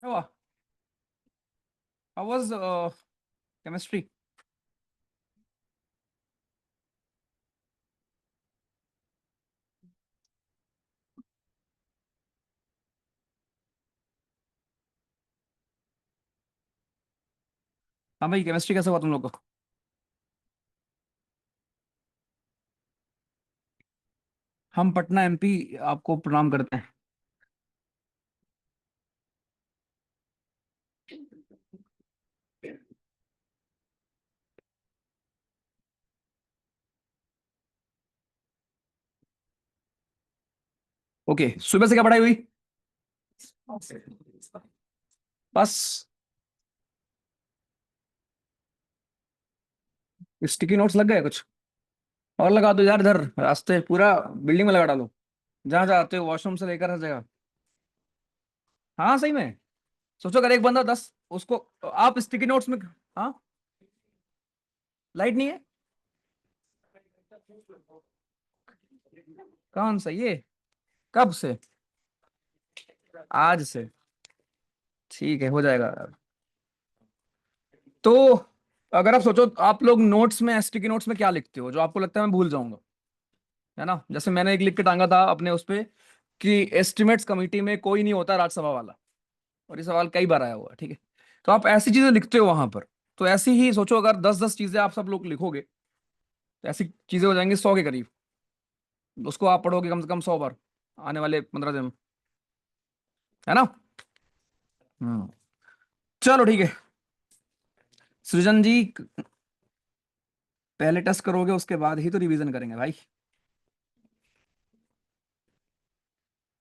वाह, how was chemistry? हाँ भाई, केमिस्ट्री कैसे हुआ तुम लोग को? हम पटना एमपी आपको प्रणाम करते हैं। ओके, सुबह से क्या पढ़ाई हुई? बस स्टिकी नोट्स लग गए कुछ? और लगा दो यार, इधर रास्ते पूरा बिल्डिंग में लगा डालो। जहां जाते हो वॉशरूम से लेकर हर जगह। हाँ सही में। सोचो अगर एक बंदा 10 उसको आप स्टिकी नोट्स में। हाँ, लाइट नहीं है? कौन सा ये? कब से? आज से? ठीक है, हो जाएगा। तो अगर आप सोचो, आप लोग नोट्स में, स्टिकी नोट्स में क्या लिखते हो जो आपको लगता है मैं भूल जाऊंगा? है ना, जैसे मैंने एक लिख के टांगा था अपने उस पे कि एस्टिमेट्स कमेटी में कोई नहीं होता राज्यसभा वाला। और ये सवाल कई बार आया हुआ है, ठीक है। तो आप ऐसी चीजें लिखते हो वहां पर। तो ऐसी ही सोचो, अगर 10-10 चीजें आप सब लोग लिखोगे तो ऐसी चीजें हो जाएंगी 100 के करीब। उसको आप पढ़ोगे कम से कम 100 बार आने वाले 15 दिन में। है ना? हम्म। चलो ठीक है। सृजन जी, पहले टेस्ट करोगे उसके बाद ही तो रिवीजन करेंगे भाई।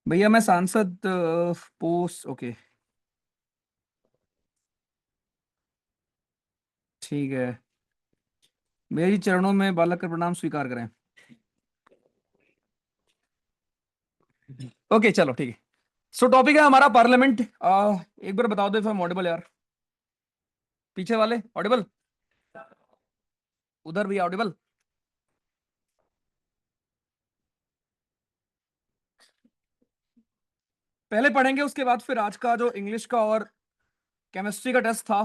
भैया मैं सांसद पोस्ट, ओके। ठीक है। मेरी चरणों में बालक का प्रणाम स्वीकार करें। ओके चलो ठीक है। सो टॉपिक है हमारा पार्लियामेंट। एक बार बता दो इफ आई एम ऑडिबल यार। पीछे वाले ऑडिबल? उधर भी ऑडिबल? पहले पढ़ेंगे, उसके बाद फिर आज का जो इंग्लिश का और केमिस्ट्री का टेस्ट था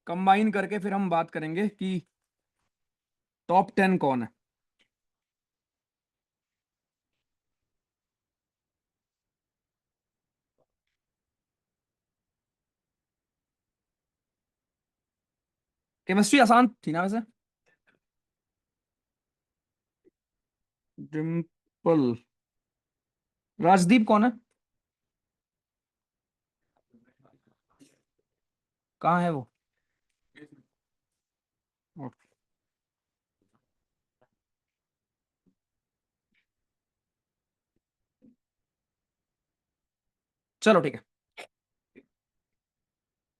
कंबाइन करके फिर हम बात करेंगे कि टॉप 10 कौन है। केमिस्ट्री आसान थी ना वैसे? डिम्पल? राजदीप कौन है? कहाँ है वो? ओके, चलो ठीक है।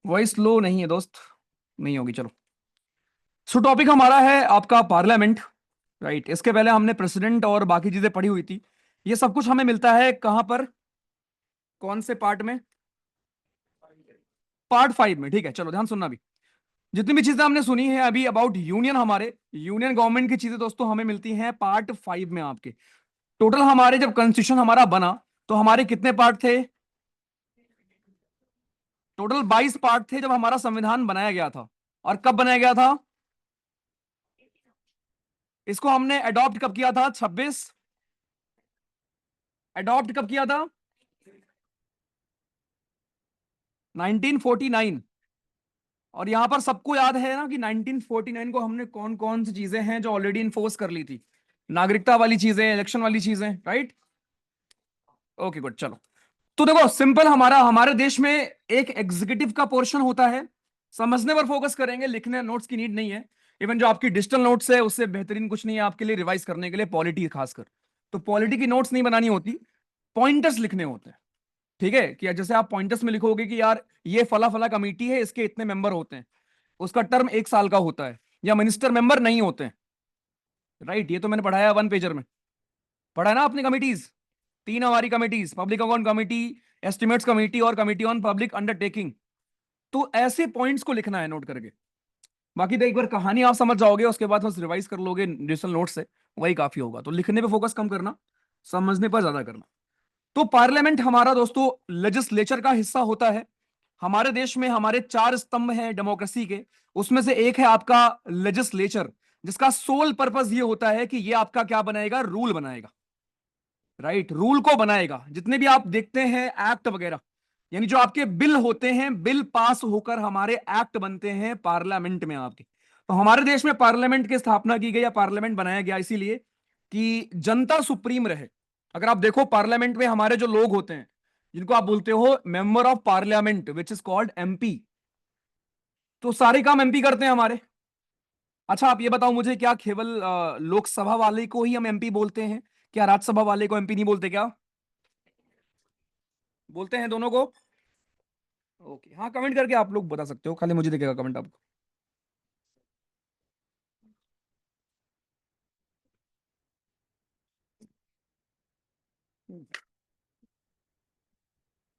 वॉइस लो नहीं है दोस्त? नहीं होगी, चलो। सो टॉपिक हमारा है आपका पार्लियामेंट। राइट, इसके पहले हमने प्रेसिडेंट और बाकी चीजें पढ़ी हुई थी। ये सब कुछ हमें मिलता है कहां पर? कौन से पार्ट में? पार्ट 5 में, ठीक है। चलो ध्यान सुनना भी। जितनी भी चीजें हमने सुनी है अभी अबाउट यूनियन, हमारे यूनियन गवर्नमेंट की चीजें दोस्तों हमें मिलती हैं पार्ट 5 में आपके। टोटल हमारे जब कॉन्स्टिट्यूशन हमारा बना तो हमारे कितने पार्ट थे? टोटल 22 पार्ट थे जब हमारा संविधान बनाया गया था। और कब बनाया गया था? इसको हमने अडॉप्ट कब किया था? 26? अडॉप्ट कब किया था? 1949। और यहां पर सबको याद है ना कि 1949 को हमने कौन कौन सी चीजें हैं जो ऑलरेडी इन्फोर्स कर ली थी? नागरिकता वाली चीजें, इलेक्शन वाली चीजें, राइट? ओके गुड, चलो। तो देखो सिंपल, हमारा हमारे देश में एक एग्जीक्यूटिव का पोर्शन होता है। समझने पर फोकस करेंगे, लिखने नोट्स की नीड नहीं है। इवन जो आपकी डिजिटल नोट्स है उससे बेहतरीन कुछ नहीं है आपके लिए रिवाइज करने के लिए, पॉलिटी खासकर। तो पॉलिटी की नोट्स नहीं बनानी होती, पॉइंटर्स लिखने होते हैं। ठीक है, कि जैसे आप पॉइंटर्स में लिखोगे कि यार ये फला फला कमेटी है, इसके इतने मेंबर होते हैं, उसका टर्म 1 साल का होता है, या मिनिस्टर मेंबर नहीं होते हैं। राइट, ये तो मैंने पढ़ाया 1 पेजर में। पढ़ा है ना आपने कमिटीज? 3 हमारी committees, public account committee, estimates committee और कमेटी ऑन पब्लिक अंडरटेकिंग। तो ऐसे पॉइंट्स को लिखना है नोट करके। बाकी तो एक बार कहानी आप समझ जाओगे, उसके बाद बस रिवाइज कर लोगे डिजिटल नोट से, वही काफी होगा। तो लिखने पे फोकस कम करना, समझने पर ज्यादा करना। तो पार्लियामेंट हमारा दोस्तों लेजिस्लेचर का हिस्सा होता है। हमारे देश में हमारे चार स्तंभ हैं डेमोक्रेसी के, उसमें से एक है आपका लेजिस्लेचर, जिसका सोल पर्पस ये होता है कि ये आपका क्या बनाएगा, रूल बनाएगा, राइट, रूल को बनाएगा। जितने भी आप देखते हैं एक्ट वगैरह, यानी जो आपके बिल होते हैं, बिल पास होकर हमारे एक्ट बनते हैं पार्लियामेंट में आपके। तो हमारे देश में पार्लियामेंट की स्थापना की गई या पार्लियामेंट बनाया गया इसीलिए कि जनता सुप्रीम रहे। अगर आप देखो पार्लियामेंट में हमारे जो लोग होते हैं, जिनको आप बोलते हो member of parliament which is called MP, तो सारे काम एमपी करते हैं हमारे। अच्छा आप ये बताओ मुझे, क्या केवल लोकसभा वाले को ही हम एमपी बोलते हैं, क्या राज्यसभा वाले को एमपी नहीं बोलते क्या? बोलते हैं दोनों को। ओके, हाँ कमेंट करके आप लोग बता सकते हो, खाली मुझे दिखेगा कमेंट आपको।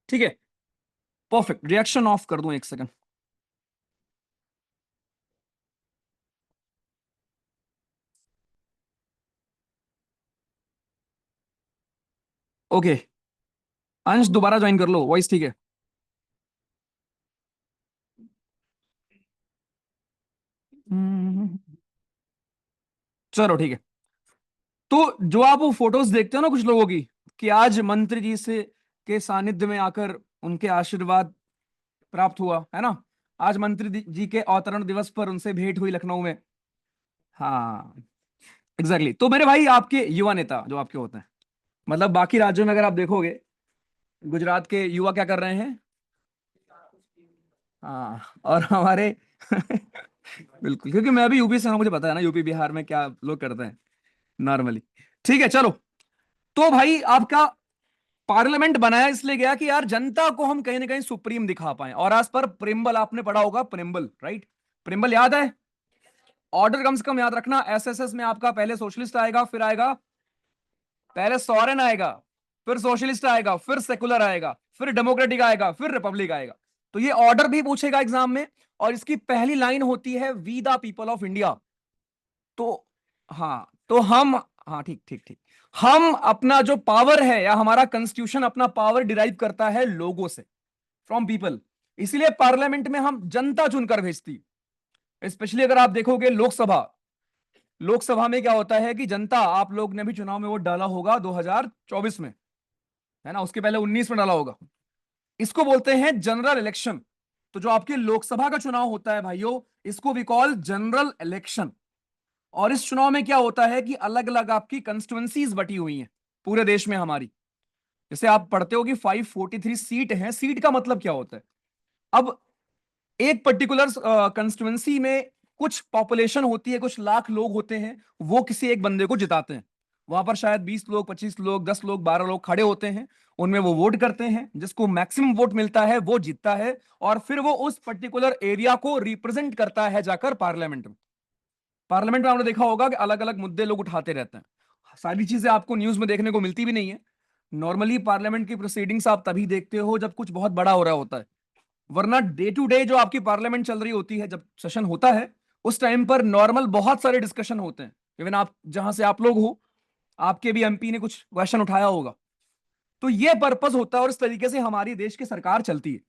ठीक है, परफेक्ट, रिएक्शन ऑफ कर दूं एक सेकंड। ओके, अंश दोबारा ज्वाइन कर लो, वॉइस ठीक है। चलो ठीक है। तो जो आप वो फोटोज देखते हो ना कुछ लोगों की, कि आज मंत्री जी से के सानिध्य में आकर उनके आशीर्वाद प्राप्त हुआ है ना, आज मंत्री जी के अवतरण दिवस पर उनसे भेंट हुई लखनऊ में। हाँ एग्जैक्टली, तो मेरे भाई आपके युवा नेता जो आपके होते हैं, मतलब बाकी राज्यों में अगर आप देखोगे, गुजरात के युवा क्या कर रहे हैं। हाँ और हमारे बिल्कुल, क्योंकि मैं भी यूपी से हूं, मुझे पता है ना यूपी बिहार में क्या लोग करते हैं नॉर्मली। ठीक है चलो, तो भाई आपका पार्लियामेंट बनाया इसलिए गया कि यार जनता को हम कहीं ना कहीं सुप्रीम दिखा पाए। और आज पर प्रिम्बल आपने पढ़ा होगा, प्रिम्बल राइट, प्रिम्बल याद है। ऑर्डर कम से कम याद रखना, एसएसएस में आपका पहले सोशलिस्ट आएगा, फिर आएगा, पहले सॉरेन आएगा, फिर सोशलिस्ट आएगा, फिर सेकुलर आएगा, फिर डेमोक्रेटिक आएगा, फिर रिपब्लिक आएगा। तो ये ऑर्डर भी पूछेगा एग्जाम में, और इसकी पहली लाइन होती है we the people of India. तो हाँ, तो हम, हाँ ठीक ठीक ठीक, हम अपना जो पावर है या हमारा कॉन्स्टिट्यूशन अपना पावर डिराइव करता है लोगों से, फ्रॉम पीपल। इसलिए पार्लियामेंट में हम जनता चुनकर भेजती। स्पेशली अगर आप देखोगे लोकसभा, लोकसभा में क्या होता है कि जनता, आप लोग ने भी चुनाव में वोट डाला होगा 2024 में, है ना, उसके पहले 19 में डाला होगा। इसको बोलते हैं जनरल इलेक्शन। तो जो आपके लोकसभा का चुनाव होता है भाइयों, इसको वी कॉल जनरल इलेक्शन। और इस चुनाव में क्या होता है कि अलग अलग आपकी कंस्टिट्युएंसीज बटी हुई हैं पूरे देश में हमारी। जैसे आप पढ़ते हो कि 543 सीट है, सीट का मतलब क्या होता है। अब एक पर्टिकुलर कंस्टिट्युएंसी में कुछ पॉपुलेशन होती है, कुछ लाख लोग होते हैं, वो किसी एक बंदे को जिताते हैं। वहां पर शायद 20 लोग, 25 लोग, 10 लोग, 12 लोग खड़े होते हैं, उनमें वो वोट करते हैं, जिसको मैक्सिमम वोट मिलता है वो जीतता है, और फिर वो उस पर्टिकुलर एरिया को रिप्रेजेंट करता है जाकर पार्लियामेंट में। पार्लियामेंट में आपने देखा होगा कि अलग अलग मुद्दे लोग उठाते रहते हैं, सारी चीजें आपको न्यूज में देखने को मिलती भी नहीं है। नॉर्मली पार्लियामेंट की प्रोसीडिंग्स आप तभी देखते हो जब कुछ बहुत बड़ा हो रहा होता है, वरना डे टू डे जो आपकी पार्लियामेंट चल रही होती है, जब सेशन होता है उस टाइम पर नॉर्मल बहुत सारे डिस्कशन होते हैं। इवन आप जहां से आप लोग हो, आपके भी एमपी ने कुछ क्वेश्चन उठाया होगा। तो ये पर्पस होता है, और इस तरीके से हमारी देश की सरकार चलती है।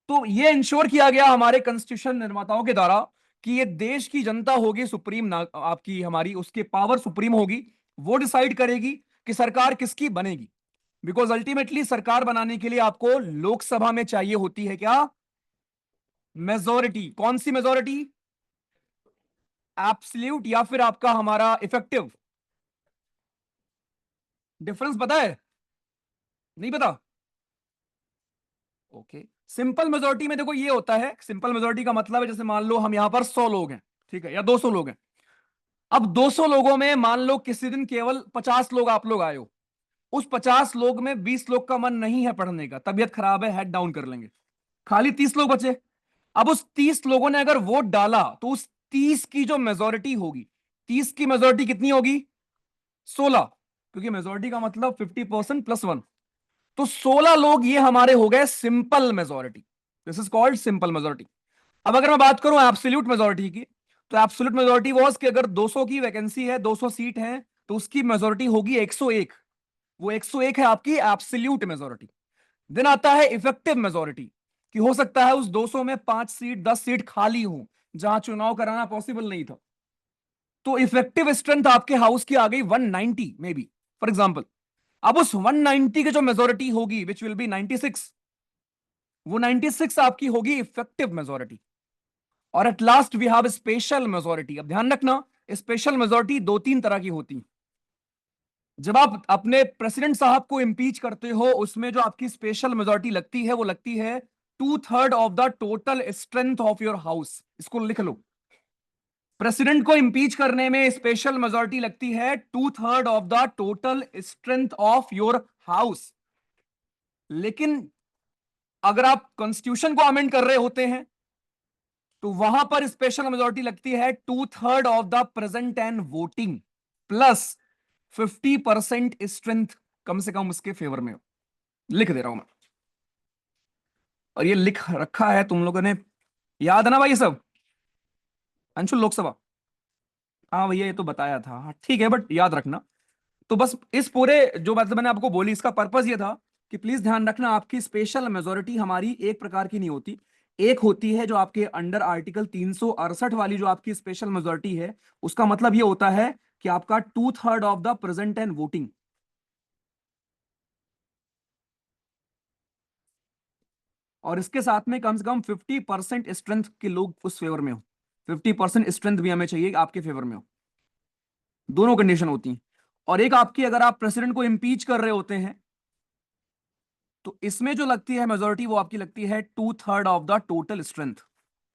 तो ये इंश्योर किया गया हमारे कॉन्स्टिट्यूशन निर्माताओं के द्वारा कि ये देश की जनता होगी सुप्रीम, आपकी हमारी उसके पावर सुप्रीम होगी, वो डिसाइड करेगी कि सरकार किसकी बनेगी। बिकॉज अल्टीमेटली सरकार बनाने के लिए आपको लोकसभा में चाहिए होती है क्या, मेजोरिटी। कौन सी मेजोरिटी, एब्सल्यूट या फिर आपका हमारा इफेक्टिव? डिफरेंस पता है, नहीं पता? ओके, सिंपल मेजोरिटी में देखो ये होता है, सिंपल मेजोरिटी का मतलब है जैसे मान लो हम यहां पर 100 लोग हैं, ठीक है, या 200 लोग हैं। अब 200 लोगों में मान लो किसी दिन केवल 50 लोग आप लोग आए हो, उस 50 लोग में 20 लोग का मन नहीं है पढ़ने का, तबीयत खराब है, हेड डाउन कर लेंगे, खाली 30 लोग बचे। अब उस 30 लोगों ने अगर वोट डाला, तो उस 30 की जो मेजोरिटी होगी, 30 की मेजोरिटी कितनी होगी, 16, क्योंकि मेजोरिटी का मतलब 50% प्लस वन। तो 16 लोग ये हमारे हो गए simple majority, this is called simple majority. अब अगर मैं बात करूं एब्सोल्यूट मेजोरिटी की, तो एब्सोल्यूट मेजोरिटी वाज कि अगर 200 की वैकेंसी है, 200 सीट है, तो उसकी मेजोरिटी होगी 101। वो 101 है आपकी एब्सोल्यूट मेजोरिटी। देन आता है इफेक्टिव मेजोरिटी, कि हो सकता है उस 200 में 5 सीट 10 सीट खाली हो जहां चुनाव कराना पॉसिबल नहीं था, तो इफेक्टिव स्ट्रेंथ आपके हाउस की आ गई 190 मे बी, फॉर एग्जाम्पल। अब उस 190 की जो मेजोरिटी होगी विच विल बी 96, वो 96 आपकी होगी इफेक्टिव मेजोरिटी। और at last we have special majority. अब ध्यान रखना, स्पेशल मेजोरिटी दो तीन तरह की होती है। जब आप अपने प्रेसिडेंट साहब को इंपीच करते हो, उसमें जो आपकी स्पेशल मेजोरिटी लगती है वो लगती है 2/3 of the total strength of your house. इसको लिख लो, प्रेसिडेंट को इंपीच करने में स्पेशल मेजोरिटी लगती है 2/3 of the total strength of your house. लेकिन अगर आप कॉन्स्टिट्यूशन को अमेंड कर रहे होते हैं तो वहां पर स्पेशल मेजोरिटी लगती है 2/3 of the present and voting plus 50% strength कम से कम उसके फेवर में हो। लिख दे रहा हूं मैं, और ये लिख रखा है तुम लोगों ने, याद है ना भाई ये सब? अंशुल, लोकसभा, हाँ भैया ये तो बताया था, हाँ ठीक है, बट याद रखना। तो बस इस पूरे जो बात मैंने आपको बोली इसका पर्पस ये था कि प्लीज ध्यान रखना, आपकी स्पेशल मेजोरिटी हमारी एक प्रकार की नहीं होती। एक होती है जो आपके अंडर आर्टिकल 368 वाली जो आपकी स्पेशल मेजोरिटी है, उसका मतलब ये होता है कि आपका 2/3 of the present and voting, और इसके साथ में कम से कम 50% स्ट्रेंथ के लोग उस फेवर में हो। 50% स्ट्रेंथ भी हमें चाहिए आपके फेवर में हो। दोनों कंडीशन होती हैं। और एक आपकी, अगर आप प्रेसिडेंट को इम्पीच कर रहे होते हैं तो इसमें जो लगती है मेजोरिटी वो आपकी लगती है 2/3 of the total strength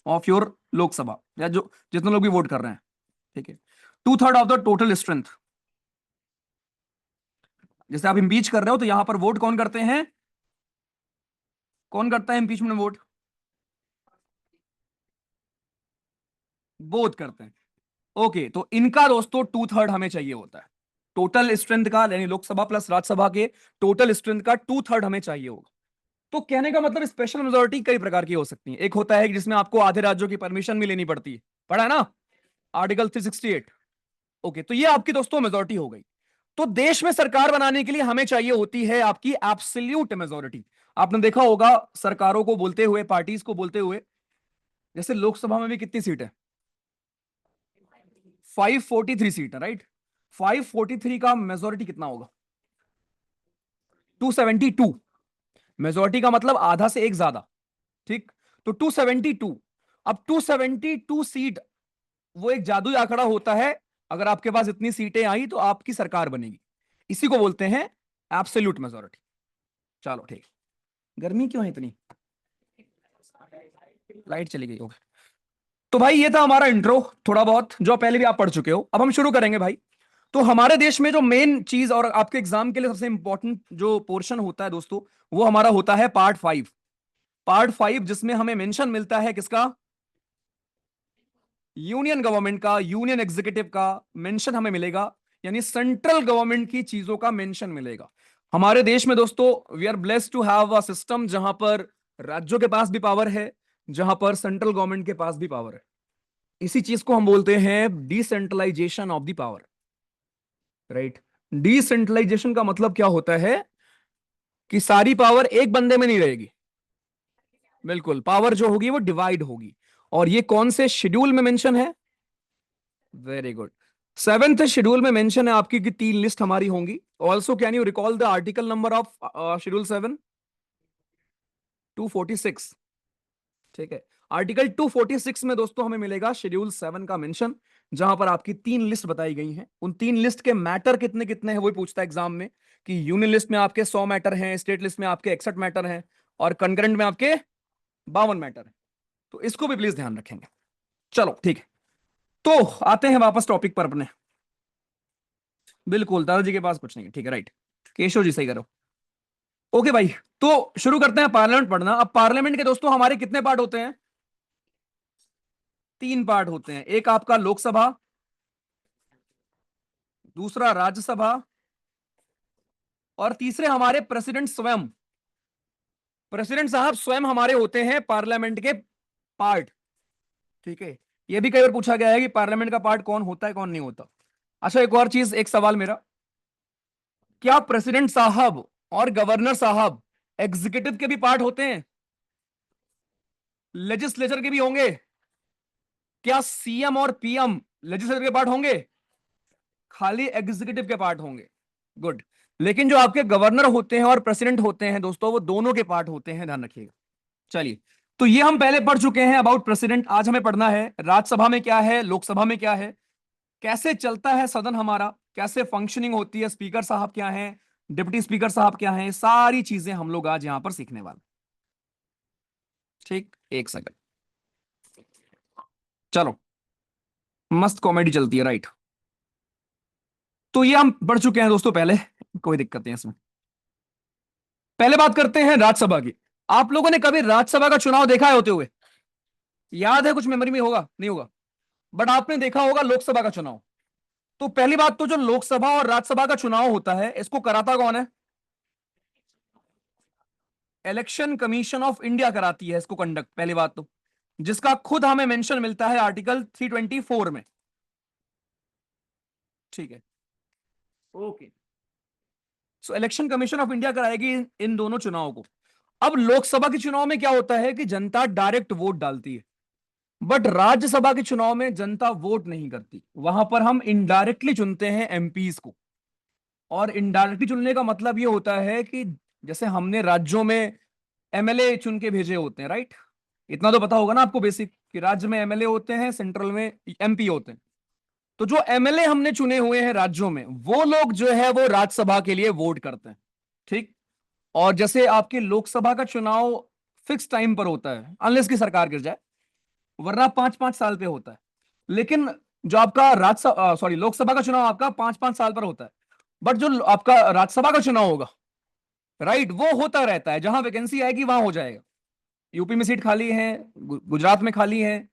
of your Lok Sabha, या जो जितने लोग भी वोट कर रहे हैं, ठीक है, 2/3 ऑफ द टोटल स्ट्रेंथ। जैसे आप इम्पीच कर रहे हो तो यहां पर वोट कौन करते हैं? कौन करता है इम्पीचमेंट में वोट? बोथ करते हैं। ओके, तो इनका दोस्तों 2/3 हमें चाहिए होता है। टोटल स्ट्रेंथ का, यानी लोकसभा प्लस राज्यसभा के टोटल स्ट्रेंथ का 2/3 हमें चाहिए होगा। तो कहने का मतलब स्पेशल मेजोरिटी कई प्रकार की हो सकती है। एक होता है कि जिसमें आपको आधे राज्यों की परमिशन भी लेनी पड़ती है, पढ़ा है ना, आर्टिकल 368। ओके, तो ये आपकी दोस्तों मेजोरिटी हो गई। तो देश में सरकार बनाने के लिए हमें चाहिए होती है आपकी एब्सोल्यूट मेजोरिटी। आपने देखा होगा सरकारों को बोलते हुए, पार्टीज को बोलते हुए, जैसे लोकसभा में भी कितनी सीट है? 543 सीट है, राइट? 543 का मेजोरिटी कितना होगा? 272। मेजोरिटी का मतलब आधा से एक ज्यादा, ठीक? तो 272। अब 272 सीट वो एक जादुई आंकड़ा होता है। अगर आपके पास इतनी सीटें आई तो आपकी सरकार बनेगी। इसी को बोलते हैं एब्सोल्यूट मेजोरिटी। चलो ठीक। गर्मी क्यों है इतनी? लाइट चली गई, ओके। तो भाई ये था हमारा इंट्रो, थोड़ा बहुत जो पहले भी आप पढ़ चुके हो। अब हम शुरू करेंगे भाई। तो हमारे देश में जो मेन चीज और आपके एग्जाम के लिए सबसे इंपॉर्टेंट जो पोर्शन होता है दोस्तों, वो हमारा होता है पार्ट 5। पार्ट 5 जिसमें हमें मेंशन मिलता है किसका? यूनियन गवर्नमेंट का, यूनियन एग्जीक्यूटिव का मेंशन हमें मिलेगा, यानी सेंट्रल गवर्नमेंट की चीजों का मेंशन मिलेगा। हमारे देश में दोस्तों we are blessed to have a system जहां पर राज्यों के पास भी पावर है, जहां पर सेंट्रल गवर्नमेंट के पास भी पावर है। इसी चीज को हम बोलते हैं decentralisation of the power, right? Decentralisation का मतलब क्या होता है? कि सारी पावर एक बंदे में नहीं रहेगी। बिल्कुल, पावर जो होगी वो डिवाइड होगी। और ये कौन से शेड्यूल में मेंशन है? Very good. 7th शेड्यूल में मेंशन है आपकी कि 3 लिस्ट हमारी होंगी। Also can you recall the article number of schedule 7? 246। ठीक है, आर्टिकल 246 में दोस्तों हमें मिलेगा शेड्यूल 7 का मेंशन, जहां पर आपकी 3 लिस्ट बताई गई हैं। उन 3 लिस्ट के मैटर कितने कितने हैं वही पूछता है एग्जाम में, कि यूनियन लिस्ट में आपके 100 मैटर हैं, स्टेट लिस्ट में आपके 61 मैटर हैं, और कंकरेंट में आपके 52 मैटर है। तो इसको भी प्लीज ध्यान रखेंगे। चलो ठीक है, तो आते हैं वापस टॉपिक पर अपने। बिल्कुल, दादाजी के पास कुछ नहीं है, ठीक है, राइट। केशव जी सही करो। ओके भाई, तो शुरू करते हैं पार्लियामेंट पढ़ना। अब पार्लियामेंट के दोस्तों हमारे कितने पार्ट होते हैं? 3 पार्ट होते हैं। एक आपका लोकसभा, दूसरा राज्यसभा, और तीसरे हमारे प्रेसिडेंट स्वयं। प्रेसिडेंट साहब स्वयं हमारे होते हैं पार्लियामेंट के पार्ट, ठीक है। यह भी कई बार पूछा गया है कि पार्लियामेंट का पार्ट कौन होता है कौन नहीं होता। अच्छा, एक और चीज, एक सवाल मेरा, क्या प्रेसिडेंट साहब और गवर्नर साहब एग्जीक्यूटिव के भी पार्ट होते हैं? लेजिस्लेचर के भी होंगे। क्या सीएम और पीएम लेजिस्लेचर के पार्ट होंगे? खाली एग्जीक्यूटिव के पार्ट होंगे। गुड। लेकिन जो आपके गवर्नर होते हैं और प्रेसिडेंट होते हैं दोस्तों, वो दोनों के पार्ट होते हैं, ध्यान रखिएगा। चलिए, तो ये हम पहले पढ़ चुके हैं अबाउट प्रेसिडेंट। आज हमें पढ़ना है राज्यसभा में क्या है, लोकसभा में क्या है, कैसे चलता है सदन हमारा, कैसे फंक्शनिंग होती है, स्पीकर साहब क्या हैं, डिप्टी स्पीकर साहब क्या हैं, सारी चीजें हम लोग आज यहां पर सीखने वाले। ठीक, एक सेकंड, चलो। मस्त कॉमेडी चलती है, राइट। तो ये हम पढ़ चुके हैं दोस्तों पहले, कोई दिक्कत नहीं इसमें। पहले बात करते हैं राज्यसभा की। आप लोगों ने कभी राज्यसभा का चुनाव देखा है होते हुए? याद है, कुछ मेमोरी में होगा, नहीं होगा, बट आपने देखा होगा लोकसभा का चुनाव। तो पहली बात तो जो लोकसभा और राज्यसभा का चुनाव होता है, इसको कराता कौन है? इलेक्शन कमीशन ऑफ इंडिया कराती है इसको कंडक्ट, पहली बात तो, जिसका खुद हमें मेंशन मिलता है आर्टिकल 324 में। ठीक है, okay. So election commission of India कराएगी इन दोनों चुनावों को। अब लोकसभा के चुनाव में क्या होता है कि जनता डायरेक्ट वोट डालती है, बट राज्यसभा के चुनाव में जनता वोट नहीं करती, वहां पर हम इनडायरेक्टली चुनते हैं एमपीज को। और इनडायरेक्टली चुनने का मतलब ये होता है कि जैसे हमने राज्यों में एमएलए चुन के भेजे होते हैं, राइट। इतना तो पता होगा ना आपको बेसिक, कि राज्य में एमएलए होते हैं, सेंट्रल में एमपी होते हैं। तो जो एमएलए हमने चुने हुए हैं राज्यों में, वो लोग जो है वो राज्यसभा के लिए वोट करते हैं। ठीक। और जैसे आपके लोकसभा का चुनाव फिक्स टाइम पर होता है, अनलेस की सरकार गिर जाए, वरना 5-5 साल पे होता है। लेकिन जो आपका राज्यसभा सॉरी लोकसभा का चुनाव आपका 5-5 साल पर होता है। बट जो आपका राज्यसभा का चुनाव होगा, राइट, वो होता रहता है, जहां वैकेंसी आएगी वहां हो जाएगा। यूपी में सीट खाली है, गुजरात में खाली है,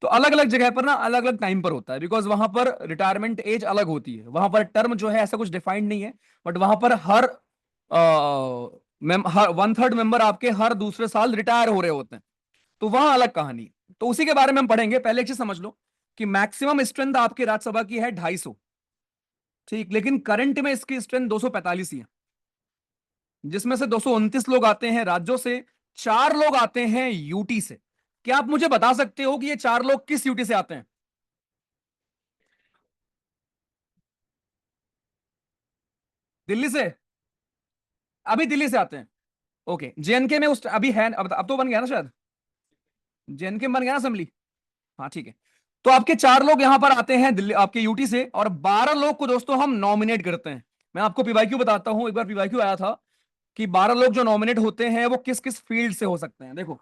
तो अलग अलग जगह पर ना अलग अलग टाइम पर होता है, बिकॉज वहां पर रिटायरमेंट एज अलग होती है, वहां पर टर्म जो है ऐसा कुछ डिफाइंड नहीं है। बट वहां पर हर 1/3 मेंबर आपके हर दूसरे साल रिटायर हो रहे होते हैं, तो वहां अलग कहानी है। तो उसी के बारे में हम पढ़ेंगे। पहले एक चीज समझ लो कि मैक्सिमम स्ट्रेंथ आपके राज्यसभा की है 250। ठीक, लेकिन करंट में इसकी स्ट्रेंथ 245 ही है, जिसमें से 229 लोग आते हैं राज्यों से, 4 लोग आते हैं यूटी से। क्या आप मुझे बता सकते हो कि ये 4 लोग किस यूटी से आते हैं? दिल्ली से? अभी दिल्ली से आते हैं। ओके, जेएनके में उस अभी है, अब तो बन गया ना शायद, जेएनके में बन गया ना असेंबली। हाँ ठीक है। तो आपके 4 लोग यहां पर आते हैं दिल्ली आपके यूटी से, और 12 लोग को दोस्तों हम नॉमिनेट करते हैं। मैं आपको पीवाईक्यू बताता हूं, एक बार पीवाईक्यू आया था कि 12 लोग जो नॉमिनेट होते हैं वो किस किस फील्ड से हो सकते हैं। देखो,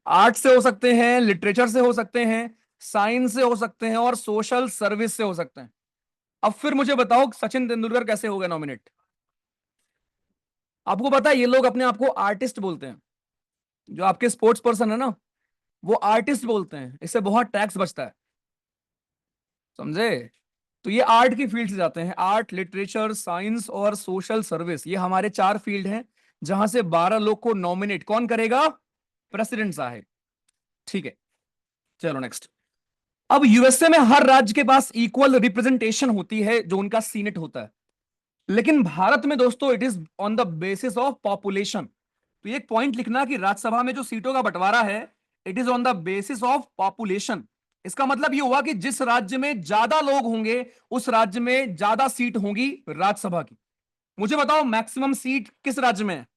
आर्ट से हो सकते हैं, लिटरेचर से हो सकते हैं, साइंस से हो सकते हैं, और सोशल सर्विस से हो सकते हैं। अब फिर मुझे बताओ सचिन तेंदुलकर कैसे हो गए नॉमिनेट? आपको पता है ये लोग अपने आप को आर्टिस्ट बोलते हैं, जो आपके स्पोर्ट्स पर्सन है ना, वो आर्टिस्ट बोलते हैं, इससे बहुत टैक्स बचता है, समझे। तो ये आर्ट की फील्ड से जाते हैं, आर्ट, लिटरेचर, साइंस और सोशल सर्विस, ये हमारे 4 फील्ड हैं, जहां से 12 लोग को नॉमिनेट कौन करेगा? प्रेसिडेंट साहब। ठीक है, चलो नेक्स्ट। अब यूएसए में हर राज्य के पास इक्वल रिप्रेजेंटेशन होती है, जो उनका सीनेट होता है। लेकिन भारत में दोस्तों it is on the basis of population. तो ये एक पॉइंट लिखना कि राज्यसभा में जो सीटों का बंटवारा है, it is on the basis of population. इसका मतलब ये हुआ कि जिस राज्य में ज्यादा लोग होंगे, उस राज्य में ज्यादा सीट होंगी राज्यसभा की। मुझे बताओ मैक्सिमम सीट किस राज्य में है?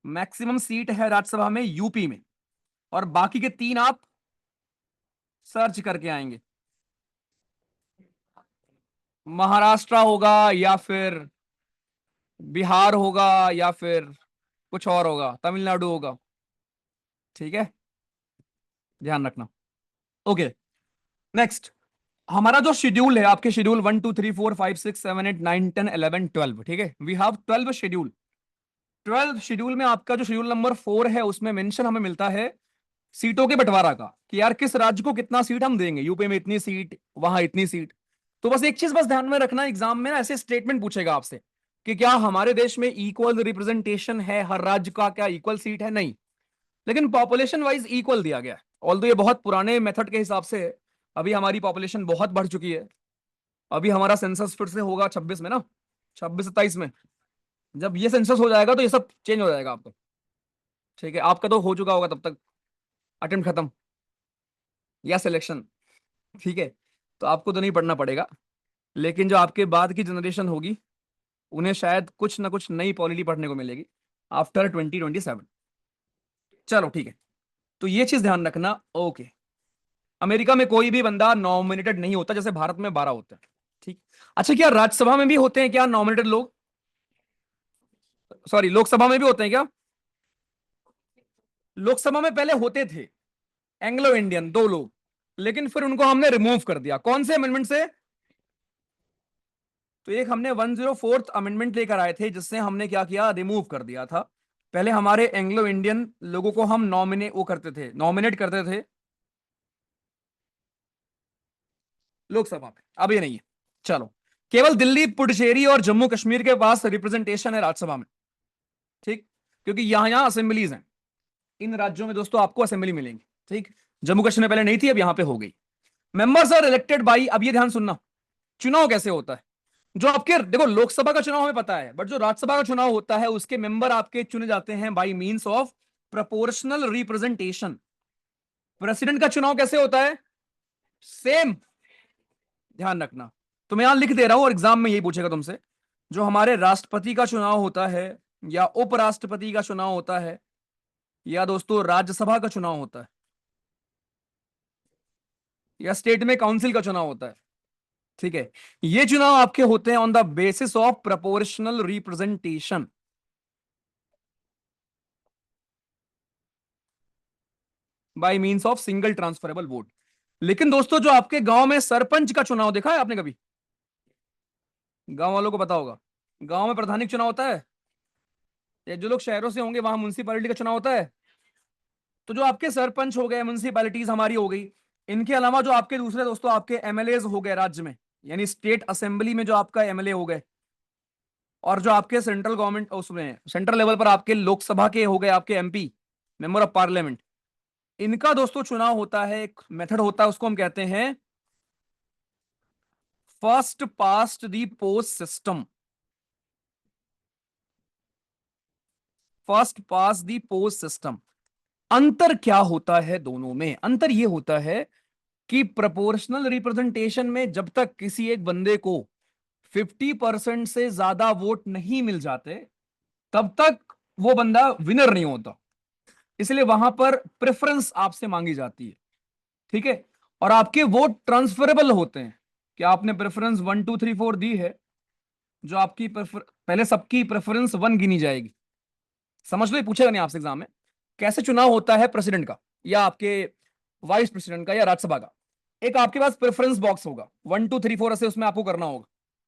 मैक्सिमम सीट है राज्यसभा में यूपी में, और बाकी के 3 आप सर्च करके आएंगे। महाराष्ट्र होगा, या फिर बिहार होगा, या फिर कुछ और होगा, तमिलनाडु होगा। ठीक है, ध्यान रखना। Okay, next. हमारा जो शेड्यूल है, आपके शेड्यूल 1 2 3 4 5 6 7 8 9 10 11 12, ठीक है, वी हैव 12 शेड्यूल। 12 शेड्यूल में आपका जो शेड्यूल नंबर 4 है, उसमें मेंशन हमें मिलता है सीटों के बंटवारा का, कि यार किस राज्य को कितना सीट हम देंगे, यूपी में इतनी सीट, वहां इतनी सीट। तो बस एक चीज बस ध्यान में रखना, एग्जाम में ना ऐसे स्टेटमेंट पूछेगा आपसे कि क्या हमारे देश में इक्वल रिप्रेजेंटेशन है, हर राज्य का क्या इक्वल सीट है? नहीं, लेकिन पॉपुलेशन वाइज इक्वल दिया गया है। ऑल्दो ये बहुत पुराने मेथड के हिसाब से है, अभी हमारी पॉपुलेशन बहुत बढ़ चुकी है। अभी हमारा सेंसस फिर से होगा 26 में ना, 26-27 में। जब ये सेंसस हो जाएगा तो ये सब चेंज हो जाएगा आपका। ठीक है, आपका तो हो चुका होगा तब तक, अटेम्प्ट खत्म या सिलेक्शन, ठीक है। तो आपको तो नहीं पढ़ना पड़ेगा, लेकिन जो आपके बाद की जनरेशन होगी उन्हें शायद कुछ ना कुछ नई पॉलिटी पढ़ने को मिलेगी आफ्टर 2027। चलो ठीक है, तो ये चीज ध्यान रखना। ओके, अमेरिका में कोई भी बंदा नॉमिनेटेड नहीं होता, जैसे भारत में 12 होते हैं, ठीक। अच्छा, क्या राज्यसभा में भी होते हैं क्या नॉमिनेटेड लोग? सॉरी, लोकसभा में भी होते हैं क्या? लोकसभा में पहले होते थे एंग्लो इंडियन 2 लोग, लेकिन फिर उनको हमने रिमूव कर दिया। कौन से अमेंडमेंट से? तो एक हमने 104th अमेंडमेंट लेकर आए थे, जिससे हमने क्या किया, रिमूव कर दिया था। पहले हमारे एंग्लो इंडियन लोगों को हम नॉमिनेट करते थे लोकसभा में, अब ये नहीं है। चलो, केवल दिल्ली, पुडुचेरी और जम्मू कश्मीर के पास रिप्रेजेंटेशन है राज्यसभा में, ठीक, क्योंकि यहां यहां असेंबलीज हैं। इन राज्यों में दोस्तों आपको असेंबली मिलेंगी, ठीक। जम्मू कश्मीर में पहले नहीं थी, अब यहां पे हो गई। मेंबर्स आर इलेक्टेड बाई, अब ये ध्यान सुनना, चुनाव कैसे होता है। जो आपके देखो, लोकसभा का चुनाव हमें पता है, बट जो राज्यसभा का चुनाव होता है उसके मेंबर आपके चुने जाते हैं by means of proportional representation. President का चुनाव कैसे होता है? सेम, ध्यान रखना। तो मैं यहां लिख दे रहा हूं और एग्जाम में यही पूछेगा तुमसे। जो हमारे राष्ट्रपति का चुनाव होता है, या उपराष्ट्रपति का चुनाव होता है, या दोस्तों राज्यसभा का चुनाव होता है, या स्टेट में काउंसिल का चुनाव होता है, ठीक है, ये चुनाव आपके होते हैं on the basis of proportional representation, by means of single transferable vote. लेकिन दोस्तों, जो आपके गांव में सरपंच का चुनाव देखा है आपने कभी? गांव वालों को पता होगा, गांव में प्रधानिक चुनाव होता है, या जो लोग शहरों से होंगे वहां म्युनिसिपैलिटी का चुनाव होता है। तो जो आपके सरपंच हो गए, म्युनिसिपैलिटीज हमारी हो गई, इनके अलावा जो आपके दूसरे दोस्तों आपके एमएलए हो गए राज्य में, यानी स्टेट असेंबली में जो आपका एमएलए हो गए, और जो आपके सेंट्रल गवर्नमेंट उसमें सेंट्रल लेवल पर आपके लोकसभा के हो गए, आपके एमपी, मेंबर ऑफ पार्लियामेंट, इनका दोस्तों चुनाव होता है, एक मेथड होता है, उसको हम कहते हैं फर्स्ट पास्ट दी पोस्ट सिस्टम। फर्स्ट पास दी पोस्ट सिस्टम। अंतर क्या होता है दोनों में? अंतर यह होता है कि प्रोपोर्शनल रिप्रेजेंटेशन में जब तक किसी एक बंदे को 50% से ज्यादा वोट नहीं मिल जाते, तब तक वो बंदा विनर नहीं होता। इसलिए वहां पर प्रेफरेंस आपसे मांगी जाती है, ठीक है। और आपके वोट ट्रांसफरेबल होते हैं कि आपने प्रेफरेंस 1 2 3 4 दी है, जो आपकी पहले सबकी प्रेफरेंस 1 गिनी जाएगी। समझ लो, ये पूछेगा नहीं आपसे एग्जाम में। कैसे चुनाव होता है प्रेसिडेंट का, या आपके वाइस प्रेसिडेंट का, या राज्यसभा का? एक आपके पास प्रेफरेंस बॉक्स होगा, 1 2 3 4 ऐसे, उसमें आपको करना होगा,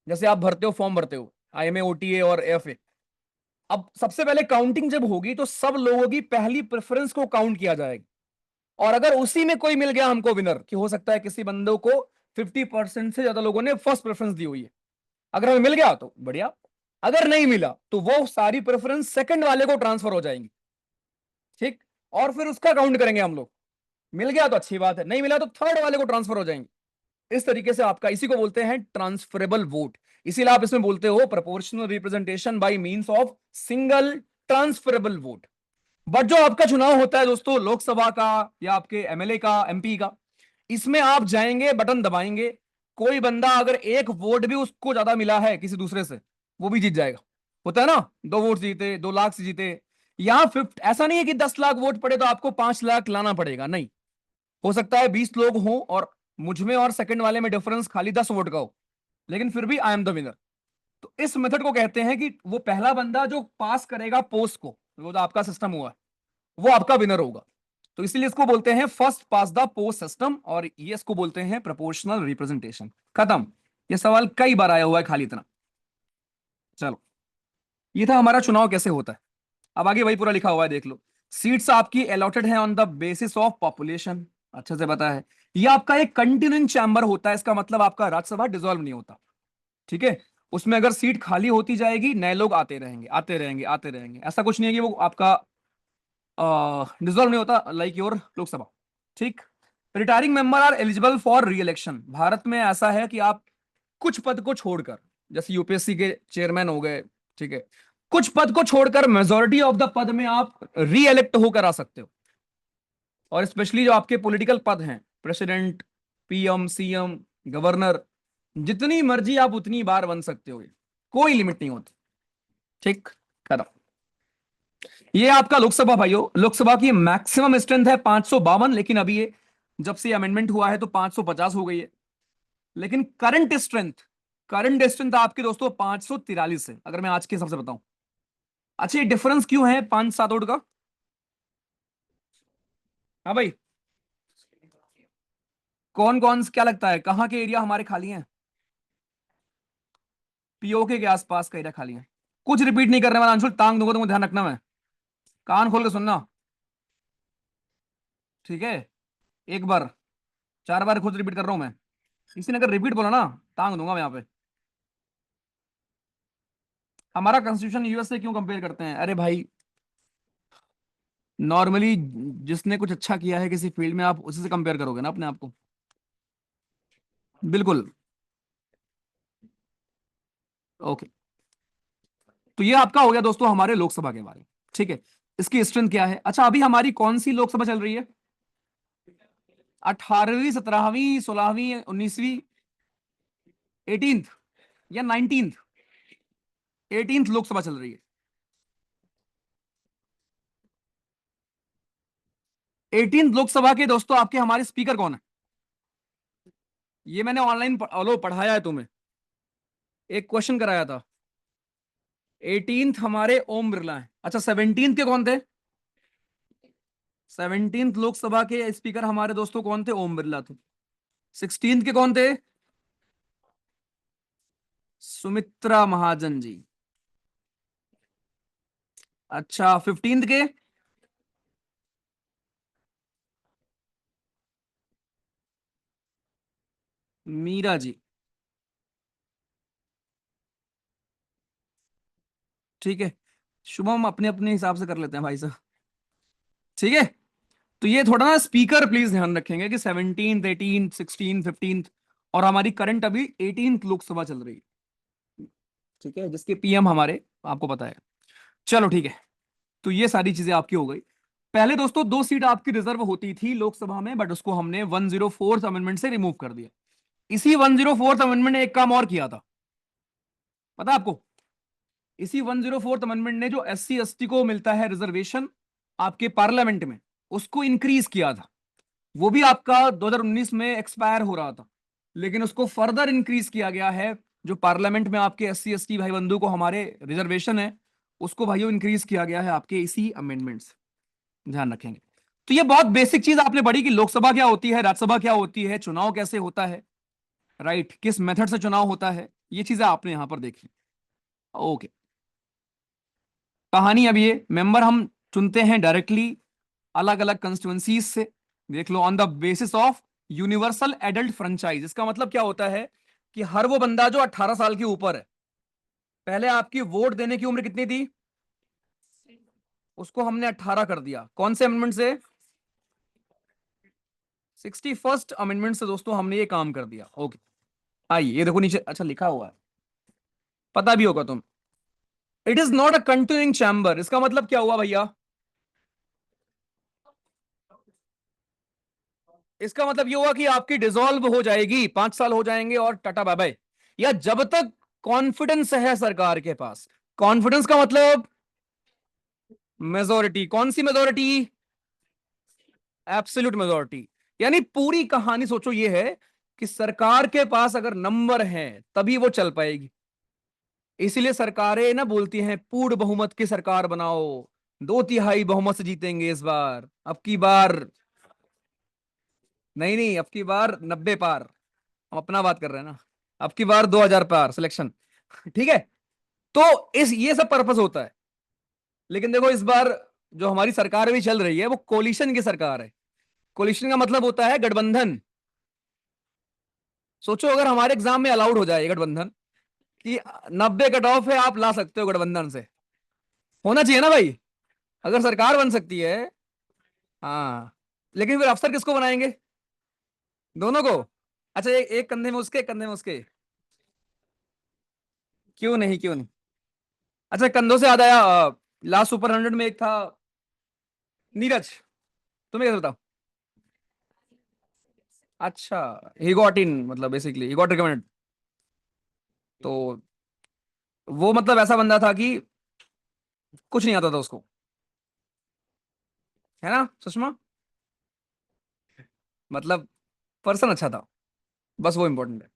जैसे आप भरते हो, फॉर्म भरते हो, आईएमए, ओटीए और एफए। अब सबसे पहले काउंटिंग जब होगी तो सब लोगों की पहली प्रेफरेंस को काउंट किया जाएगा, और अगर उसी में कोई मिल गया हमको विनर, कि हो सकता है किसी बंदों को 50% से ज्यादा लोगों ने फर्स्ट प्रेफरेंस दी हुई है, अगर हमें मिल गया तो बढ़िया, अगर नहीं मिला तो वो सारी प्रेफरेंस सेकंड वाले को ट्रांसफर हो जाएंगी, ठीक। और फिर उसका काउंट करेंगे हम लोग, मिल गया तो अच्छी बात है, नहीं मिला तो थर्ड वाले को ट्रांसफर हो जाएंगे। इस तरीके से आपका, इसी को बोलते हैं ट्रांसफरेबल वोट। इसीलिए आप इसमें बोलते हो proportional representation by means of single transferable vote. But जो आपका चुनाव होता है दोस्तों लोकसभा का, या आपके एमएलए का, एमपी का, इसमें आप जाएंगे, बटन दबाएंगे, कोई बंदा अगर एक वोट भी उसको ज्यादा मिला है किसी दूसरे से, वो भी जीत जाएगा। होता है ना, 2 वोट जीते, 2 लाख से जीते। यहां 50, ऐसा नहीं है कि 10 लाख वोट पड़े तो आपको 5 लाख लाना पड़ेगा, नहीं। हो सकता है 20 लोग हों और मुझ में और सेकंड वाले में डिफरेंस खाली 10 वोट का हो, लेकिन फिर भी आई एम द विनर। तो इस मेथड को कहते हैं कि वो पहला बंदा जो पास करेगा पोस्ट को, वो जो आपका सिस्टम हुआ है, वो आपका विनर होगा। तो इसीलिए इसको बोलते हैं first pass the post system, और ये इसको बोलते हैं प्रोपोर्शनल रिप्रेजेंटेशन। खत्म। ये सवाल कई बार आया हुआ है, खाली इतना। चलो, ये था हमारा चुनाव कैसे होता है। अब आगे वही पूरा लिखा हुआ है, देख लो। सीट्स आपकी अलॉटेड है on the basis of population, अच्छे से पता है। ये आपका एक कंटिन्यूइंग चैम्बर होता है, इसका मतलब आपका राज्यसभा डिसॉल्व नहीं होता, ठीक है। उसमें अगर सीट खाली होती जाएगी, नए लोग आते रहेंगे, आते रहेंगे, आते रहेंगे, ऐसा कुछ नहीं है कि वो आपका डिसॉल्व नहीं होता, लाइक योर लोकसभा, ठीक। Retiring member are eligible for re election. Bharat में ऐसा है कि आप कुछ पद को छोड़कर, जैसे यूपीएससी के चेयरमैन हो गए, ठीक है, कुछ पद को छोड़कर मेजोरिटी ऑफ द पद में आप री इलेक्ट होकर आ सकते हो। और स्पेशली जो आपके पॉलिटिकल पद हैं, प्रेसिडेंट, पीएम, सीएम, गवर्नर, जितनी मर्जी आप उतनी बार बन सकते हो, कोई लिमिट नहीं होती। ठीक, खत्म। ये आपका लोकसभा भाइयों, लोकसभा की मैक्सिमम स्ट्रेंथ है 552, लेकिन अभी ये जब से अमेंडमेंट हुआ है तो 550 हो गई है। लेकिन करंट स्ट्रेंथ आपके दोस्तों 543 है, अगर मैं आज के हिसाब से बताऊं। अच्छा, ये डिफरेंस क्यों है 5-7 वोट का? हाँ भाई, कौन कौन क्या लगता है, कहाँ के एरिया हमारे खाली हैं? पीओके के आसपास का एरिया खाली है। कुछ रिपीट नहीं करने वाला अंशुल, टांग दूंगा तुमको, ध्यान रखना। मैं कान खोल के सुनना, ठीक है? एक बार, 4 बार खुद रिपीट कर रहा हूं मैं। किसी ने अगर रिपीट बोला ना, टांग दूंगा मैं यहाँ पे। हमारा कॉन्स्टिट्यूशन यूएस से क्यों कंपेयर करते हैं? अरे भाई, नॉर्मली जिसने कुछ अच्छा किया है किसी फील्ड में, आप उसी से कंपेयर करोगे ना अपने आप को। बिल्कुल। ओके, तो ये आपका हो गया दोस्तों हमारे लोकसभा के बारे में। ठीक है, इसकी स्ट्रेंथ क्या है? अच्छा, अभी हमारी कौन सी लोकसभा चल रही है? 18वीं, 17वीं, 16वीं, 19वीं, 18th या 19th? 18th लोकसभा चल रही है। 18th लोकसभा के दोस्तों आपके हमारे स्पीकर कौन है? ये मैंने ऑनलाइन पढ़ाया है तुम्हें, एक क्वेश्चन कराया था। 18th हमारे ओम बिरला है। अच्छा, 17th के कौन थे? 17th लोकसभा के स्पीकर हमारे दोस्तों कौन थे? ओम बिरला थे। 16th के कौन थे? सुमित्रा महाजन जी। अच्छा, 15th के? मीरा जी। ठीक है, शुभम अपने अपने हिसाब से कर लेते हैं भाई साहब। ठीक है, तो ये थोड़ा ना स्पीकर प्लीज ध्यान रखेंगे कि 17th, 18th, 16th, 15th, और हमारी करंट अभी 18th लोकसभा चल रही है। ठीक है, जिसके पीएम हमारे आपको पता है। चलो ठीक है, तो ये सारी चीजें आपकी हो गई। पहले दोस्तों 2 सीट आपकी रिजर्व होती थी लोकसभा में, बट उसको हमने 104th अमेंडमेंट से रिमूव कर दिया। इसी 104th अमेंडमेंट ने एक काम और किया था, पता है आपको? इसी 104th अमेंडमेंट ने जो SC ST को मिलता है रिजर्वेशन आपके पार्लियामेंट में, उसको इंक्रीज किया था। वो भी आपका 2019 में एक्सपायर हो रहा था, लेकिन उसको फर्दर इंक्रीज किया गया है। जो पार्लियामेंट में आपके SC ST भाई बंधु को हमारे रिजर्वेशन है, उसको भाइयों इंक्रीज किया गया है आपके इसी अमेंडमेंट से। ध्यान रखेंगे। तो ये बहुत बेसिक चीज आपने पढ़ी कि लोकसभा क्या होती है, राज्यसभा क्या होती है, चुनाव कैसे होता है, राइट, किस मेथड से चुनाव होता है, ये चीजें आपने यहां पर देखी। ओके, कहानी अब ये मेंबर हम चुनते हैं डायरेक्टली अलग अलग कंस्टिट्युएंसीज से। देख लो, on the basis of universal adult franchise. इसका मतलब क्या होता है कि हर वो बंदा जो 18 साल के ऊपर है, पहले आपकी वोट देने की उम्र कितनी थी? उसको हमने 18 कर दिया। कौन से अमेंडमेंट से? 61st अमेंडमेंट से दोस्तों हमने ये काम कर दिया। ओके, आइए ये देखो नीचे अच्छा लिखा हुआ है, पता भी होगा तुम। It is not a continuing chamber. इसका मतलब क्या हुआ भैया? इसका मतलब ये हुआ कि आपकी डिसॉल्व हो जाएगी, 5 साल हो जाएंगे और टाटा बाय बाय। या जब तक कॉन्फिडेंस है सरकार के पास। कॉन्फिडेंस का मतलब मेजोरिटी। कौन सी मेजोरिटी? Absolute majority. यानी पूरी कहानी सोचो ये है कि सरकार के पास अगर नंबर है तभी वो चल पाएगी। इसीलिए सरकारें ना बोलती हैं पूर्ण बहुमत की सरकार बनाओ, 2/3 बहुमत से जीतेंगे इस बार, अब की बार। नहीं नहीं, अब की बार 90 पार। हम अपना बात कर रहे हैं ना, अब की बार 2000 पार सिलेक्शन। ठीक है, तो इस ये सब पर्पस होता है। लेकिन देखो इस बार जो हमारी सरकार भी चल रही है वो कोलिशन की सरकार है। कोलिशन का मतलब होता है गठबंधन। सोचो अगर हमारे एग्जाम में अलाउड हो जाए ये गठबंधन कि 90 कट ऑफ है, आप ला सकते हो गठबंधन से। होना चाहिए ना भाई, अगर सरकार बन सकती है। हाँ, लेकिन फिर अफसर किसको बनाएंगे? दोनों को? अच्छा, एक कंधे में उसके, एक कंधे में उसके। क्यों नहीं, क्यों नहीं? अच्छा, कंधों से याद आया, लास्ट सुपर 100 में एक था नीरज। तुम्हें कैसे बताओ? अच्छा, ही गॉट इन, मतलब बेसिकली ही गॉट रिकमेंडेड। तो वो मतलब ऐसा बंदा था कि कुछ नहीं आता था उसको, है ना सुषमा? मतलब पर्सन अच्छा था, बस वो इंपॉर्टेंट है।